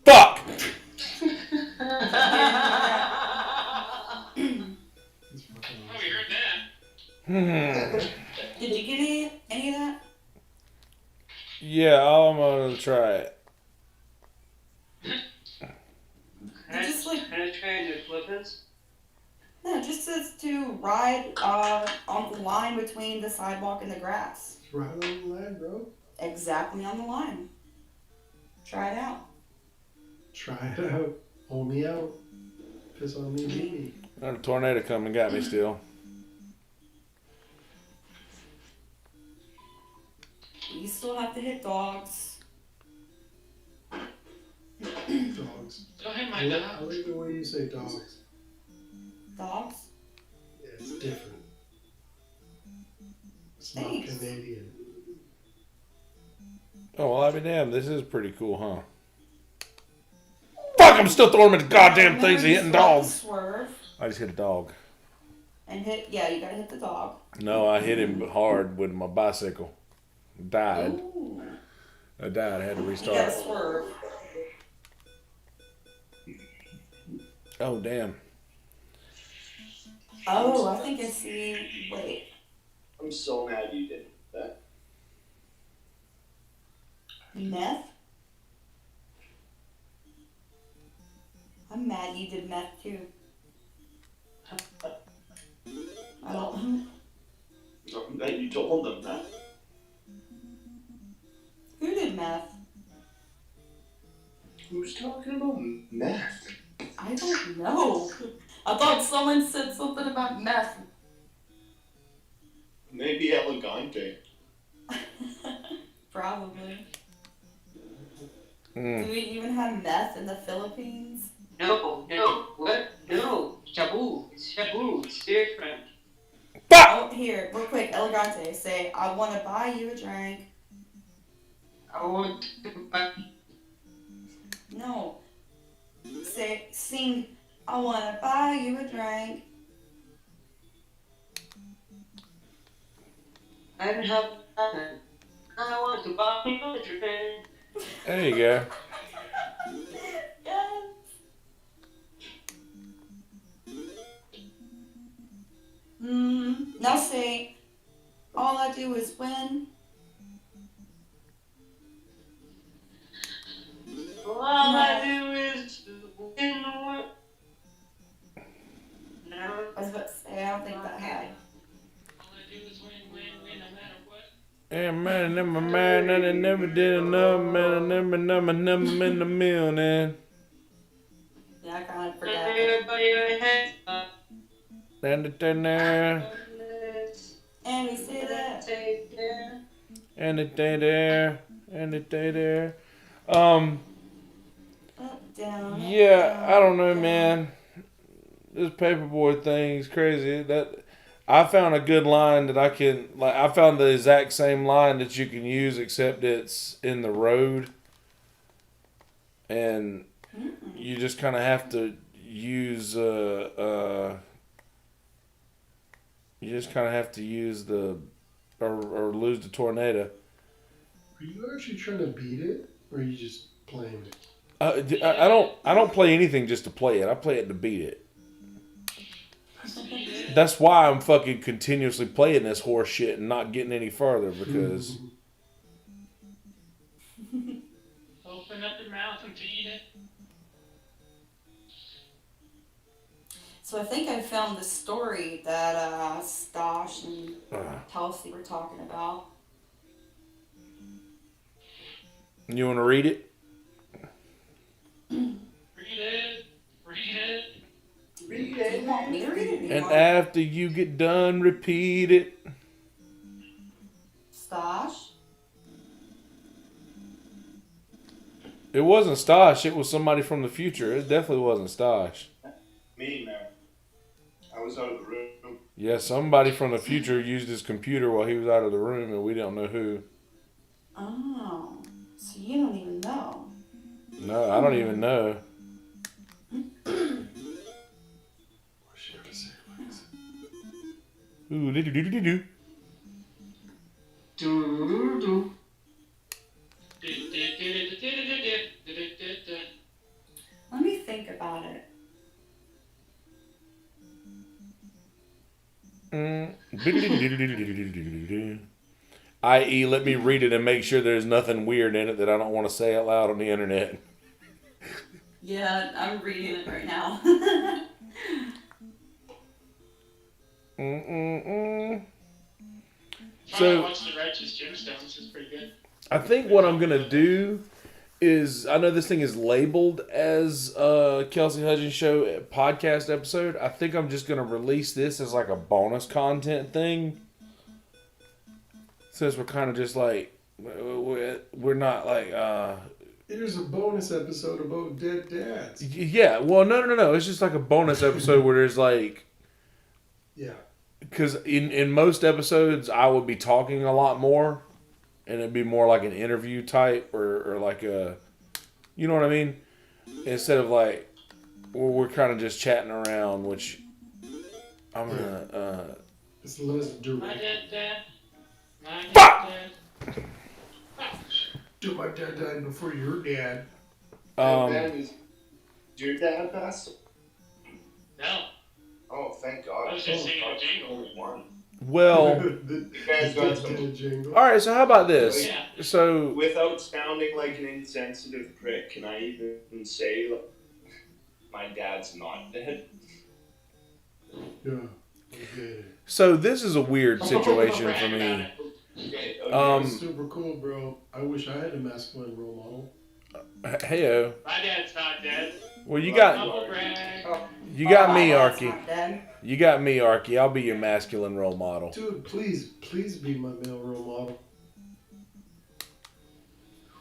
Fuck! Oh, we heard that. Did you get any of that? Yeah, I'm gonna try it. Just like, Can I try the flippers? no, it just says to ride on the line between the sidewalk and the grass. Right on the line, bro. Exactly on the line. Try it out. Try it out. Hold me out. Piss on me, beat me. A tornado come and got me still. You still have to hit dogs. Dogs. Don't hit my I dog. like the way you say dogs. Dogs? Yeah, it's different. It's Thanks. not Canadian. Oh, well, I'll be damned. This is pretty cool, huh? Fuck, I'm still throwing at the goddamn things and hitting dogs. Swerve I just hit a dog. and hit. Yeah, you gotta hit the dog. No, I hit him hard with my bicycle. Died. Ooh. I died. I had to You gotta restart. swerve. Oh, damn. Oh, I think I see. Wait. I'm so mad you did that. Meth? I'm mad you did meth too. I don't. I'm glad you told them that. Who did meth? Who's talking about meth? I don't know. I thought someone said something about meth. Maybe Elegante. Probably. Mm. Do we even have meth in the Philippines? No, what? No, shabu. It's shabu. It's different. Oh, here, real quick, Elegante, say, I want to buy you a drink. I want to buy. No. Say, sing, I want to buy you a drink. I don't have time. I want to buy you a drink. There you go. Yes. Now say, all I do is win. All I do is win. No. I was about to say, I don't think that had. All I do is win, no matter what. Yeah, man, never man, and I never did enough, man, I never in the mill, man. Yeah, I kind of forgot. Everybody hands up. And it there, And we say that. Take care. and it there, and it there. Um, Up, down. yeah, up, I don't know, down. man. This Paperboy thing is crazy. That I found a good line that I can like. I found the exact same line that you can use, except it's in the road, and you just kind of have to use. You just kind of have to use the or lose the tornado. Are you actually trying to beat it, or are you just playing it? I don't play anything just to play it. I play it to beat it. That's why I'm fucking continuously playing this horse shit and not getting any further because Open up your mouth and feed it. So I think I found the story that Stosh and Kelsey were talking about. you want to read it? Read it. Read it. Read Do you it. want me to read it? Or do you And want after you get done, repeat it. Stosh? It wasn't Stosh. It was somebody from the future. It definitely wasn't Stosh. Me, man. I was out of the room. Yeah, somebody from the future used his computer while he was out of the room, and we don't know who. Oh, so you don't even know. No, I don't even know. What's she gonna say, Lex? Ooh, do. Do-do-do-do. Let me think about it. I.e., let me read it and make sure there's nothing weird in it that I don't want to say out loud on the internet. Yeah, I'm reading it right now. So, Watch the Righteous Gemstones. It's pretty good. I think what I'm gonna do is I know this thing is labeled as Kelsey Hudgins Show podcast episode. I think I'm just gonna release this as like a bonus content thing, since we're kind of just like we're not like Here's a bonus episode about dead dads. yeah. Well, no. It's just like a bonus episode where there's like Yeah. because in most episodes I would be talking a lot more. And it'd be more like an interview type or like a, you know what I mean? Instead of like, we're kind of just chatting around, which I'm gonna, It's less My direct. dad. My Fuck! dad. Dude, my dad died before your dad. Ben, did your dad pass? No. Oh, thank God. I was just singing a jingle. Only one. well, the Guys got some. dead jingle. all right, so how about this? Yeah. So, Without sounding like an insensitive prick, can I even say like, my dad's not dead? Yeah. Okay. so this is a weird situation for me. Okay, That's super cool, bro. I wish I had a masculine role model. Heyo. My dad's not dead. Well, you got Humble brag. me, That's Arky. not dead. You got me, Arky. I'll be your masculine role model. Dude, please be my male role model.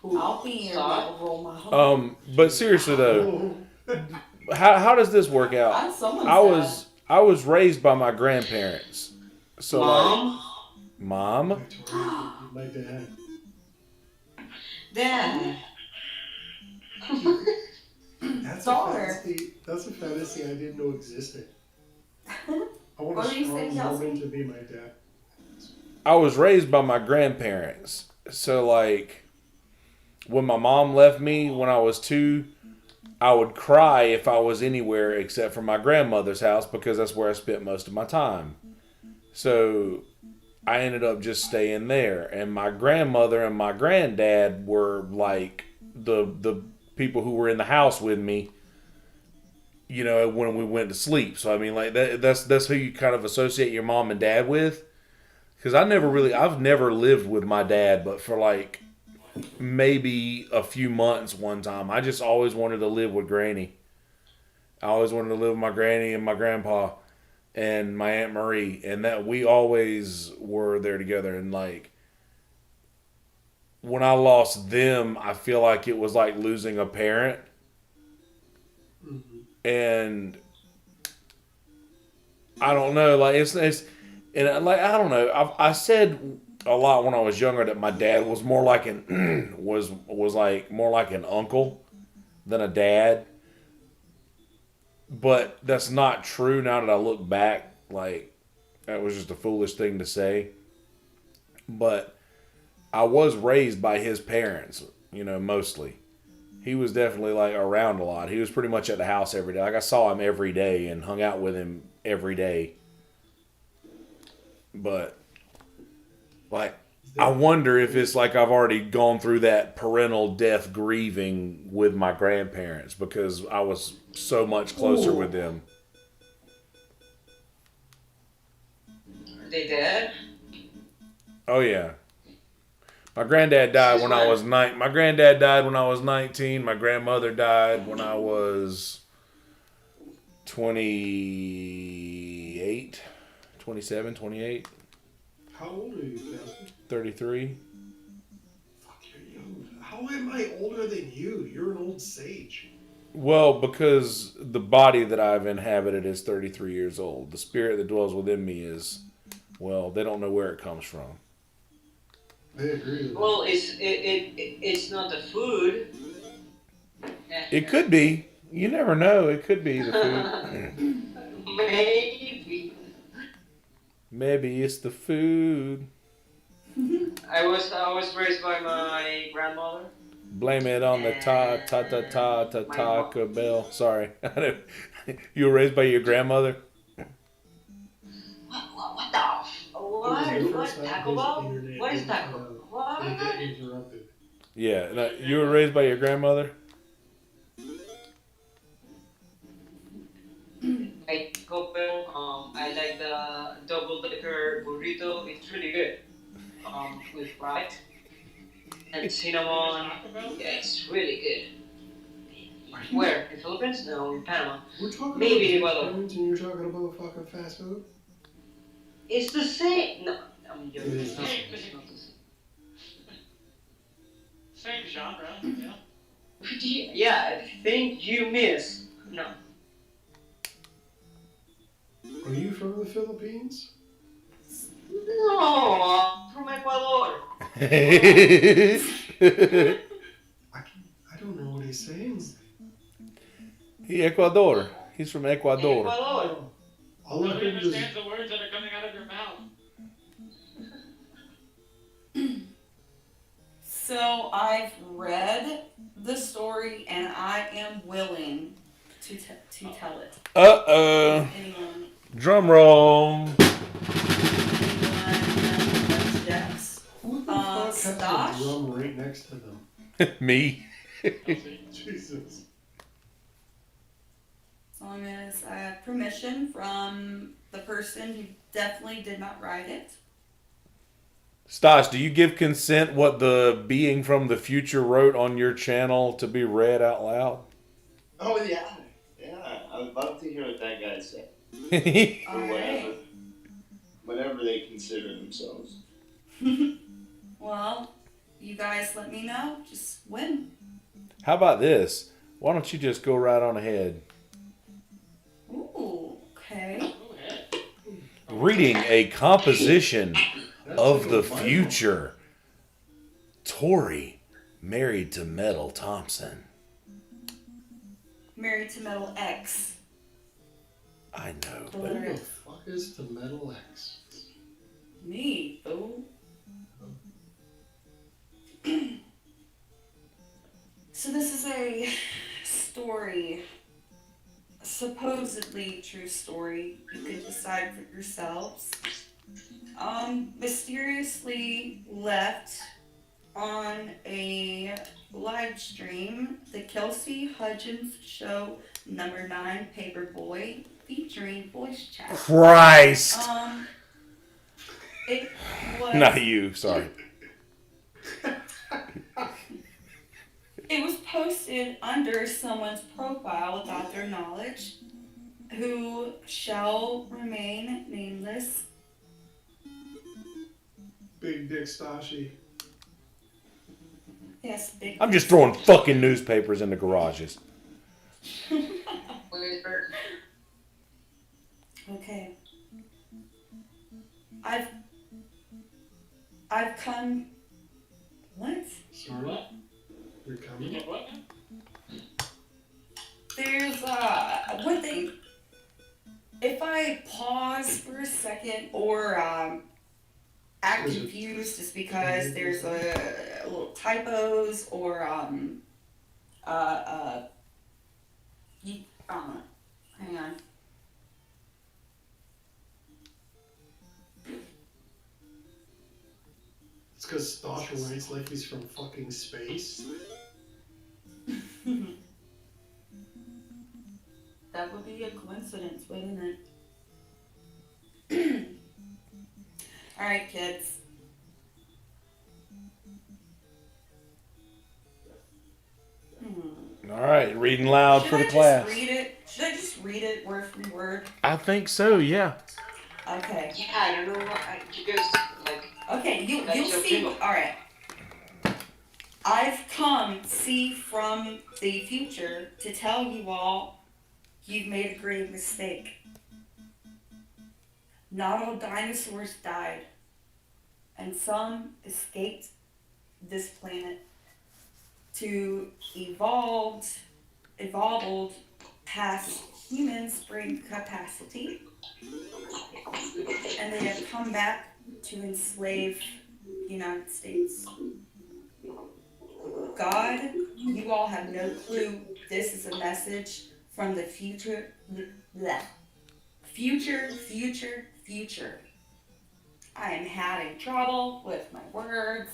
I'll be your Stosh? role model. But seriously though, Oh. how does this work out? I'm someone's I was raised by my grandparents, so Mom? like mom. My dad. Dad. That's Daughter. That's a fantasy I didn't know existed. I want What a were you strong saying, Kelsey? woman to be my dad. I was raised by my grandparents, so like when my mom left me when I was 2, I would cry if I was anywhere except for my grandmother's house because that's where I spent most of my time. So I ended up just staying there, and my grandmother and my granddad were like the people who were in the house with me, you know, when we went to sleep. So I mean, like that's who you kind of associate your mom and dad with. Because I've never lived with my dad, but for like maybe a few months one time. I just always wanted to live with Granny. I always wanted to live with my granny and my grandpa and my Aunt Marie, and that we always were there together. And like, when I lost them, I feel like it was like losing a parent. And I don't know, like it's and like I don't know. I said a lot when I was younger that my dad was more like an was like more like an uncle than a dad. But that's not true now that I look back. Like that was just a foolish thing to say. But I was raised by his parents, mostly. He was definitely like around a lot. He was pretty much at the house every day. Like I saw him every day and hung out with him every day. But like I wonder if it's like I've already gone through that parental death grieving with my grandparents because I was so much closer with them. Are they dead? Oh yeah. My granddad died when I was My granddad died when I was 19. My grandmother died when I was 28, 27, 28. How old are you, Kelsey? 33. Fuck, you're young. How am I older than you? You're an old sage. Well, because the body that I've inhabited is 33 years old. The spirit that dwells within me is, well, they don't know where it comes from. I agree with Well, it's not the food. It could be. You never know. It could be the food. Maybe. Maybe it's the food. I was raised by my grandmother. Blame it on the Taco Bell. Sorry. You were raised by your grandmother? What the? What? Taco Bell? What is Taco? What? They get interrupted. Yeah. No, you were raised by your grandmother? Like Taco Bell, I like the double decker burrito. It's really good. With rice and cinnamon. Yeah, it's really good. Where? In Philippines? No, in Panama. We're talking Maybe about Ecuador. and you're talking about fucking fast food? It's the same. No, I'm joking. It is the It's same. not the same. Same genre, yeah. Yeah, I think you miss. No. Are you from the Philippines? No, from Ecuador. I don't know what he's saying. Ecuador. He's from Ecuador. Ecuador. All I Nobody heard was understands the words that are coming out of your mouth. So I've read the story and I am willing to tell it. Anyone? Drum roll. Yes. who the fuck has Stash? a drum right next to them? Me. Jesus. As long as I have permission from the person who definitely did not write it. Stosh, do you give consent what the being from the future wrote on your channel to be read out loud? Oh yeah, I would love to hear what that guy said. Or Alright. whatever they consider themselves. Well, you guys let me know. Just when. How about this? Why don't you just go right on ahead? Ooh, okay. Reading a composition of the future. Tori, married to Metal Thompson. Married to Metal X. I know, The but letter Who the X. fuck is the Metal X? Me, fool. So this is a story, a supposedly true story. You can decide for yourselves. Mysteriously left on a live stream, the Kelsey Hudgins show number 9 Paperboy featuring voice chat. Christ! It was Not you, sorry. It was posted under someone's profile without their knowledge, who shall remain nameless. Big Dick Stashy. Yes, big. I'm just throwing fucking newspapers in the garages. Okay. I've come. What? Sorry? You're You coming? did what? There's one thing. If I pause for a second or act confused, just because there's a little typos or you, hang on. It's because Stosh writes like he's from fucking space. That would be a coincidence, wouldn't it? All right, kids. All right, reading loud for the class. Should I just read it? Should I just read it word for word? I think so, yeah. Okay. Yeah, I don't know what you guys like. Okay, you'll see. Dream. All right. I've come, see, from the future to tell you all you've made a grave mistake. Not all dinosaurs died, and some escaped this planet to evolved past humans' brain capacity, and they have come back to enslave the United States. God, you all have no clue. This is a message from the future. Bleh. Future. I am having trouble with my words.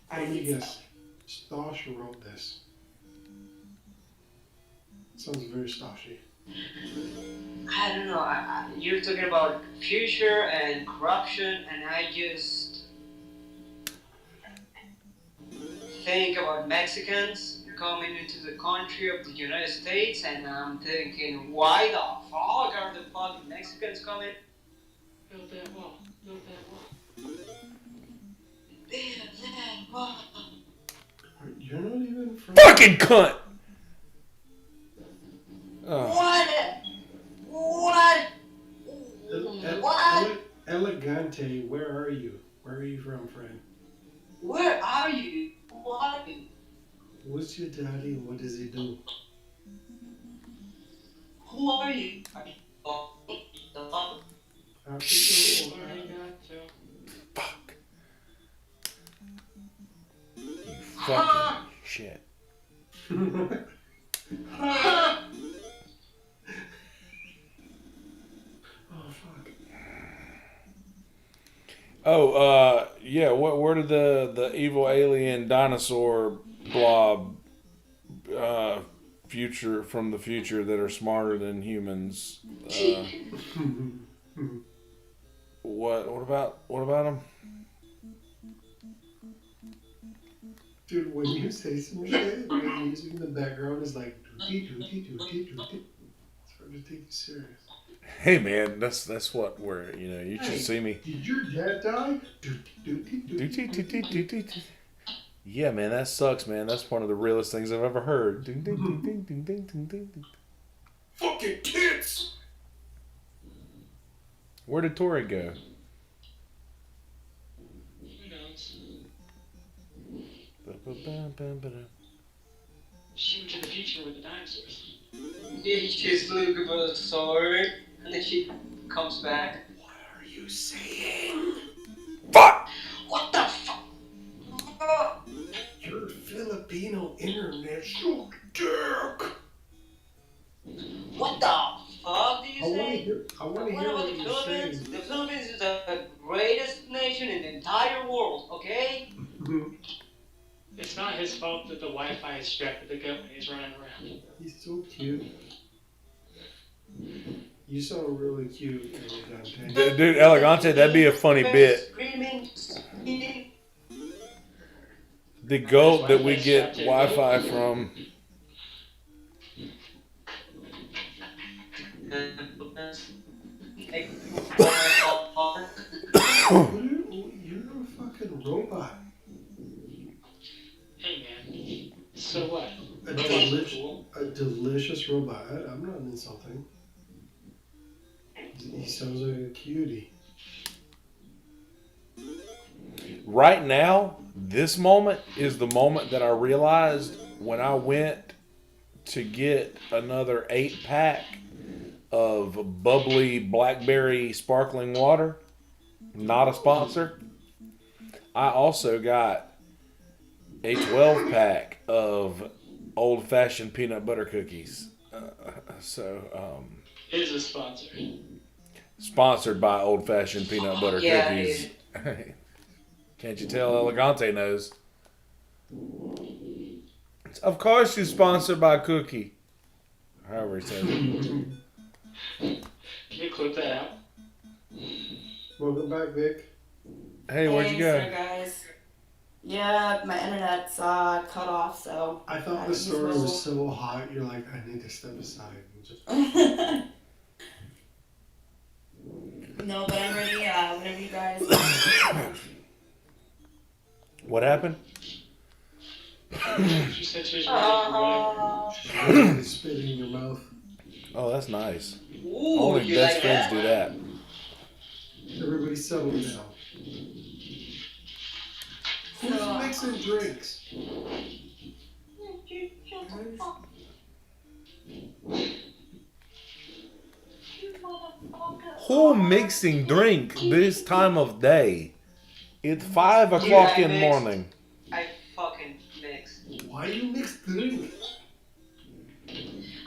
I Let me need guess. Stosh wrote this. Sounds very Stoshy. I don't know. You're talking about future and corruption, and I just think about Mexicans coming into the country of the United States, and I'm thinking, why the fuck are the fucking Mexicans coming? Build that wall. Build that wall. You're not even from. Fucking cunt! What? Elegante, where are you? Where are you from, friend? Where are you? What? What's your daddy and what does he do? Who are you? Fuck. You fucking shit. Oh, yeah. Where did the evil alien dinosaur blob future from the future that are smarter than humans? What about them? Dude, when you say some shit, the music in the background is like doody. It's hard to take you serious. Hey man, that's what we're you should see me. Did your dad die? Yeah, man, that sucks, man. That's one of the realest things I've ever heard. Fucking tits! Where did Tori go? Who knows? She went to the future with the dinosaurs. Yeah, she's looking for the sword, and then she comes back. What are you saying? Fuck! What the fuck? Your Filipino internet so dick! What the fuck do you say? I want to What hear about what the you're Philippines? saying. The Philippines is the greatest nation in the entire world, okay? It's not his fault that the Wi-Fi is strapped to the goat when he's running around. He's so cute. You sound really cute, Elegante. Dude, Elegante, that'd be a funny bit. Screaming. The goat that we get Wi-Fi from. You're a fucking robot. Hey man, nice robot. I'm not insulting. He sounds like a cutie. Right now, this moment is the moment that I realized when I went to get another 8-pack of bubbly blackberry sparkling water. Not a sponsor. I also got a 12-pack of old-fashioned peanut butter cookies. Is a sponsor. Sponsored by old-fashioned peanut butter cookies. Can't you tell Elegante knows? Of course you're sponsored by Cookie. However he says it. Can you clip that out? Welcome back, Vic. Hey, where'd you go? Sorry, guys. Yeah, my internet's cut off, so. I thought the story was so hot, you're like, I need to step aside and just. No, but I'm ready, whenever you guys. What happened? She said she was ready for Spit in your mouth. Oh, that's nice. Ooh, Only you best like friends that? do that. Everybody settle down. Who's mixing drinks? Who mixing drink this time of day? It's 5 o'clock in the morning. I fucking mix. Why you mix drink?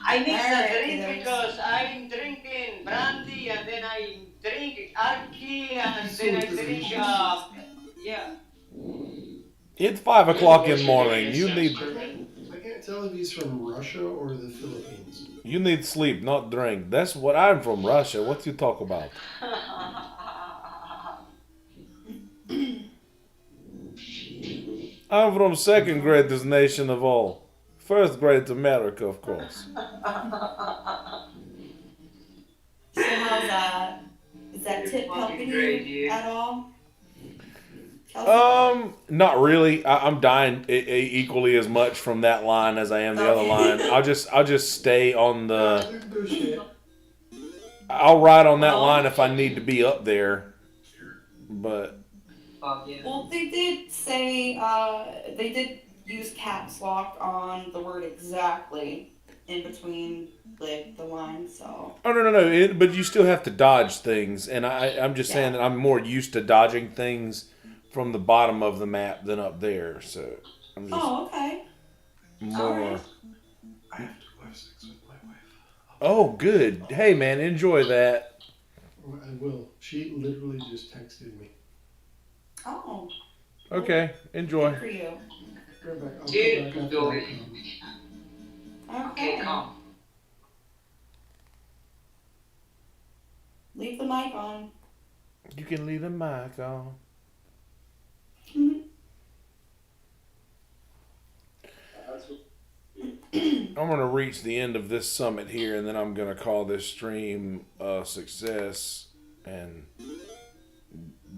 I mix Alright, the drink kiddos. because I'm drinking brandy and then I'm drinking Arky and then I drink yeah. It's 5 o'clock in the morning. You need I can't tell if he's from Russia or the Philippines. sleep, not drink. That's what I'm from Russia. What you talk about? I'm from second greatest nation of all. First great America, of course. So how's that? Is that tip helping great, you dude. at all? Kelsey? Not really. I'm dying equally as much from that line as I am the other line. I'll just stay on the. No shit. I'll ride on that line if I need to be up there. But Fuck yeah. Well, they did say, they did use caps lock on the word exactly in between the lines, so. oh no. But you still have to dodge things, and I'm just saying that I'm more used to dodging things from the bottom of the map than up there. So I'm just Oh, okay. more. Alright. I have to have sex with my wife. Oh, good. Hey, man, enjoy that. I will. She literally just texted me. Oh, Okay, enjoy. good for you. Right back. I'll Dude, come back do after it. I come. Okay, come. Leave the mic on. You can leave the mic on. I'm going to reach the end of this summit here, and then I'm going to call this stream a success and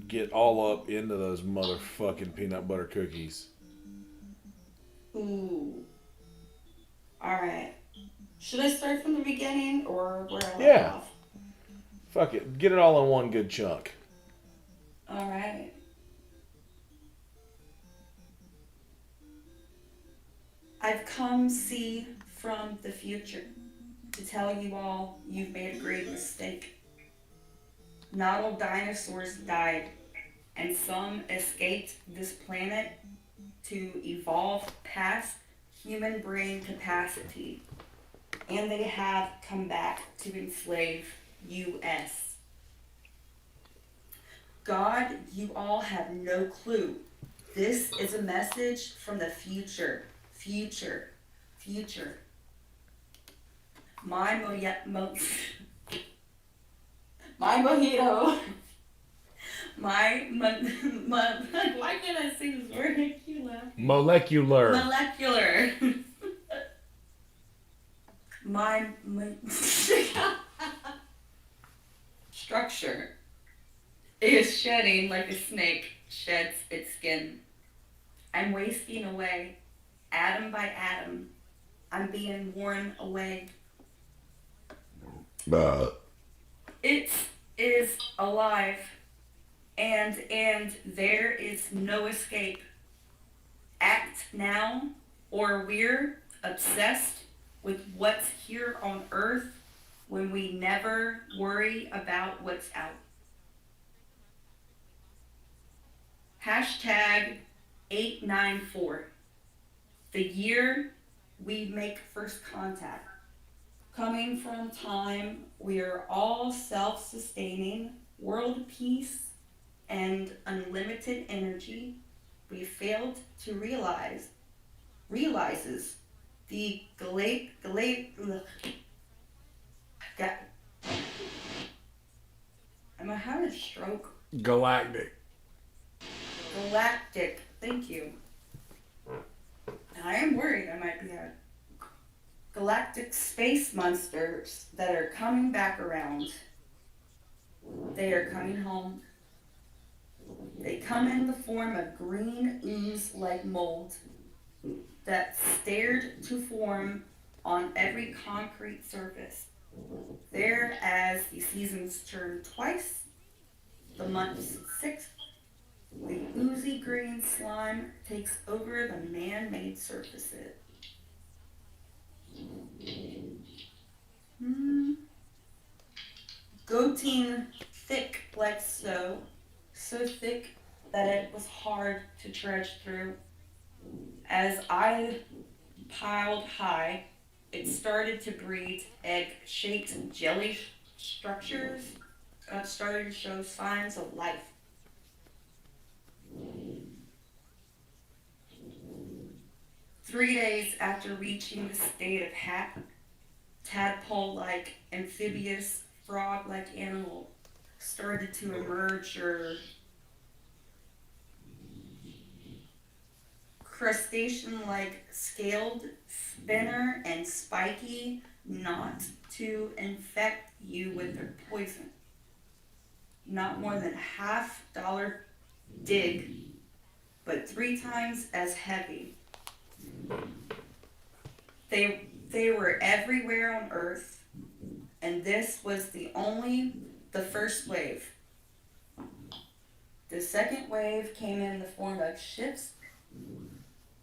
get all up into those motherfucking peanut butter cookies. Ooh. Alright. Should I start from the beginning or where I left Yeah. off? Fuck it. Get it all in one good chunk. Alright. I've come see from the future to tell you all you've made a great mistake. Not all dinosaurs died, and some escaped this planet to evolve past human brain capacity, and they have come back to enslave US. God, you all have no clue. This is a message from the future. Future. My mojito. Why can't I say this word? You laugh. Molecular. Molecular. my structure is shedding like a snake sheds its skin. I'm wasting away, atom by atom. I'm being worn away It is alive, and there is no escape. Act now, or we're obsessed with what's here on Earth when we never worry about what's out. Hashtag 894. The year we make first contact. Coming from time we are all self-sustaining, world peace, and unlimited energy, we failed to realizes the am I having a stroke? Galactic. Galactic, thank you. I am worried I might be a galactic space monsters that are coming back around. They are coming home. They come in the form of green ooze-like mold that stared to form on every concrete surface. There, as the seasons turn twice, the months 6, the oozy green slime takes over the man-made surfaces. Goatine thick like snow, so thick that it was hard to trudge through. As I piled high, it started to breed egg-shaped jelly structures that started to show signs of life. Three days after reaching the state of tadpole-like, amphibious, frog-like animal started to emerge, or crustacean-like, scaled, spinner, and spiky, not to infect you with their poison. Not more than $50 dig, but 3 times as heavy. They were everywhere on Earth, and this was the first wave. The second wave came in the form of ships,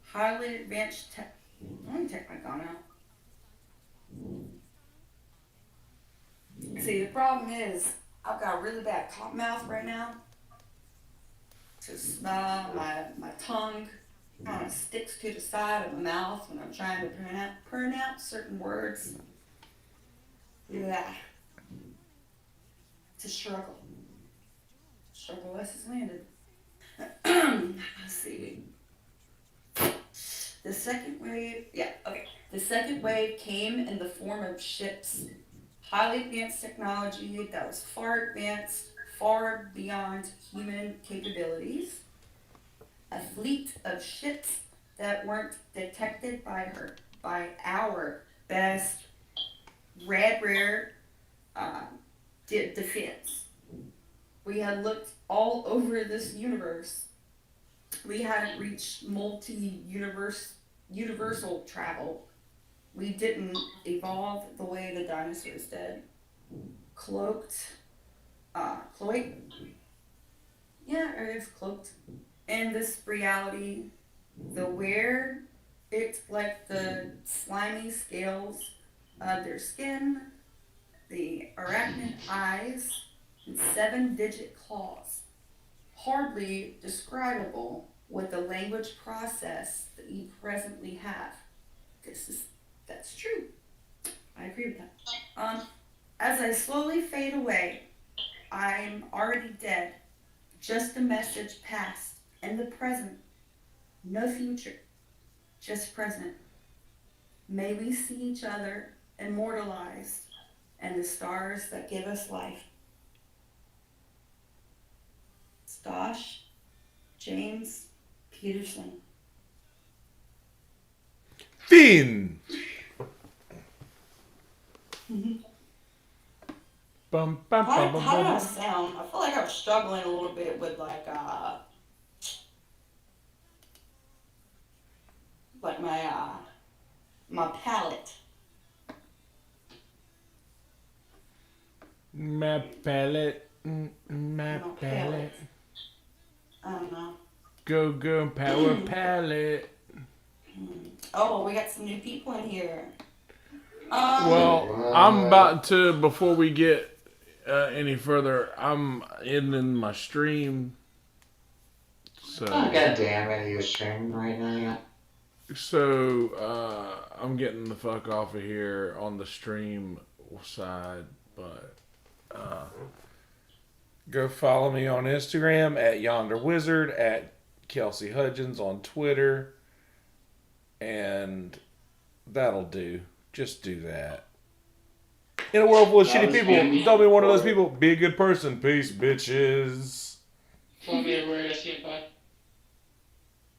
highly advanced let me take my gun out. See, the problem is, I've got a really bad cotton mouth right now. Just my tongue kind of sticks to the side of my mouth when I'm trying to pronounce certain words. Yeah. It's a struggle. Struggle less is landed. Let's see. The second wave came in the form of ships. Highly advanced technology that was far advanced, far beyond human capabilities. A fleet of ships that weren't detected by our best rare defense. We had looked all over this universe. We hadn't reached universal travel. We didn't evolve the way the dinosaurs did. Cloaked. Yeah, Earth's cloaked. In this reality, the wear it like the slimy scales of their skin, the arachnid eyes, and 7-digit claws. Hardly describable with the language process that you presently have. That's true. I agree with that. As I slowly fade away, I'm already dead. Just a message past and the present. No future, just present. May we see each other immortalized and the stars that give us life. Stosh James Peterson. Finn. Bum, bum, How bum, did bum, I bum. sound? I feel like I was struggling a little bit with my palate. My palette. My No, palette. I don't know. Go power palette. Oh, we got some new people in here. Well, I'm about to, before we get any further, I'm ending my stream. So, Oh, God damn it, you're streaming right now. so I'm getting the fuck off of here on the stream side, but go follow me on Instagram at Yonder Wizard, at Kelsey Hudgins on Twitter, and that'll do. Just do that. In a world full of shitty people, don't be one of those people. Be a good person. Peace, bitches. Follow me everywhere. I see it. Bye.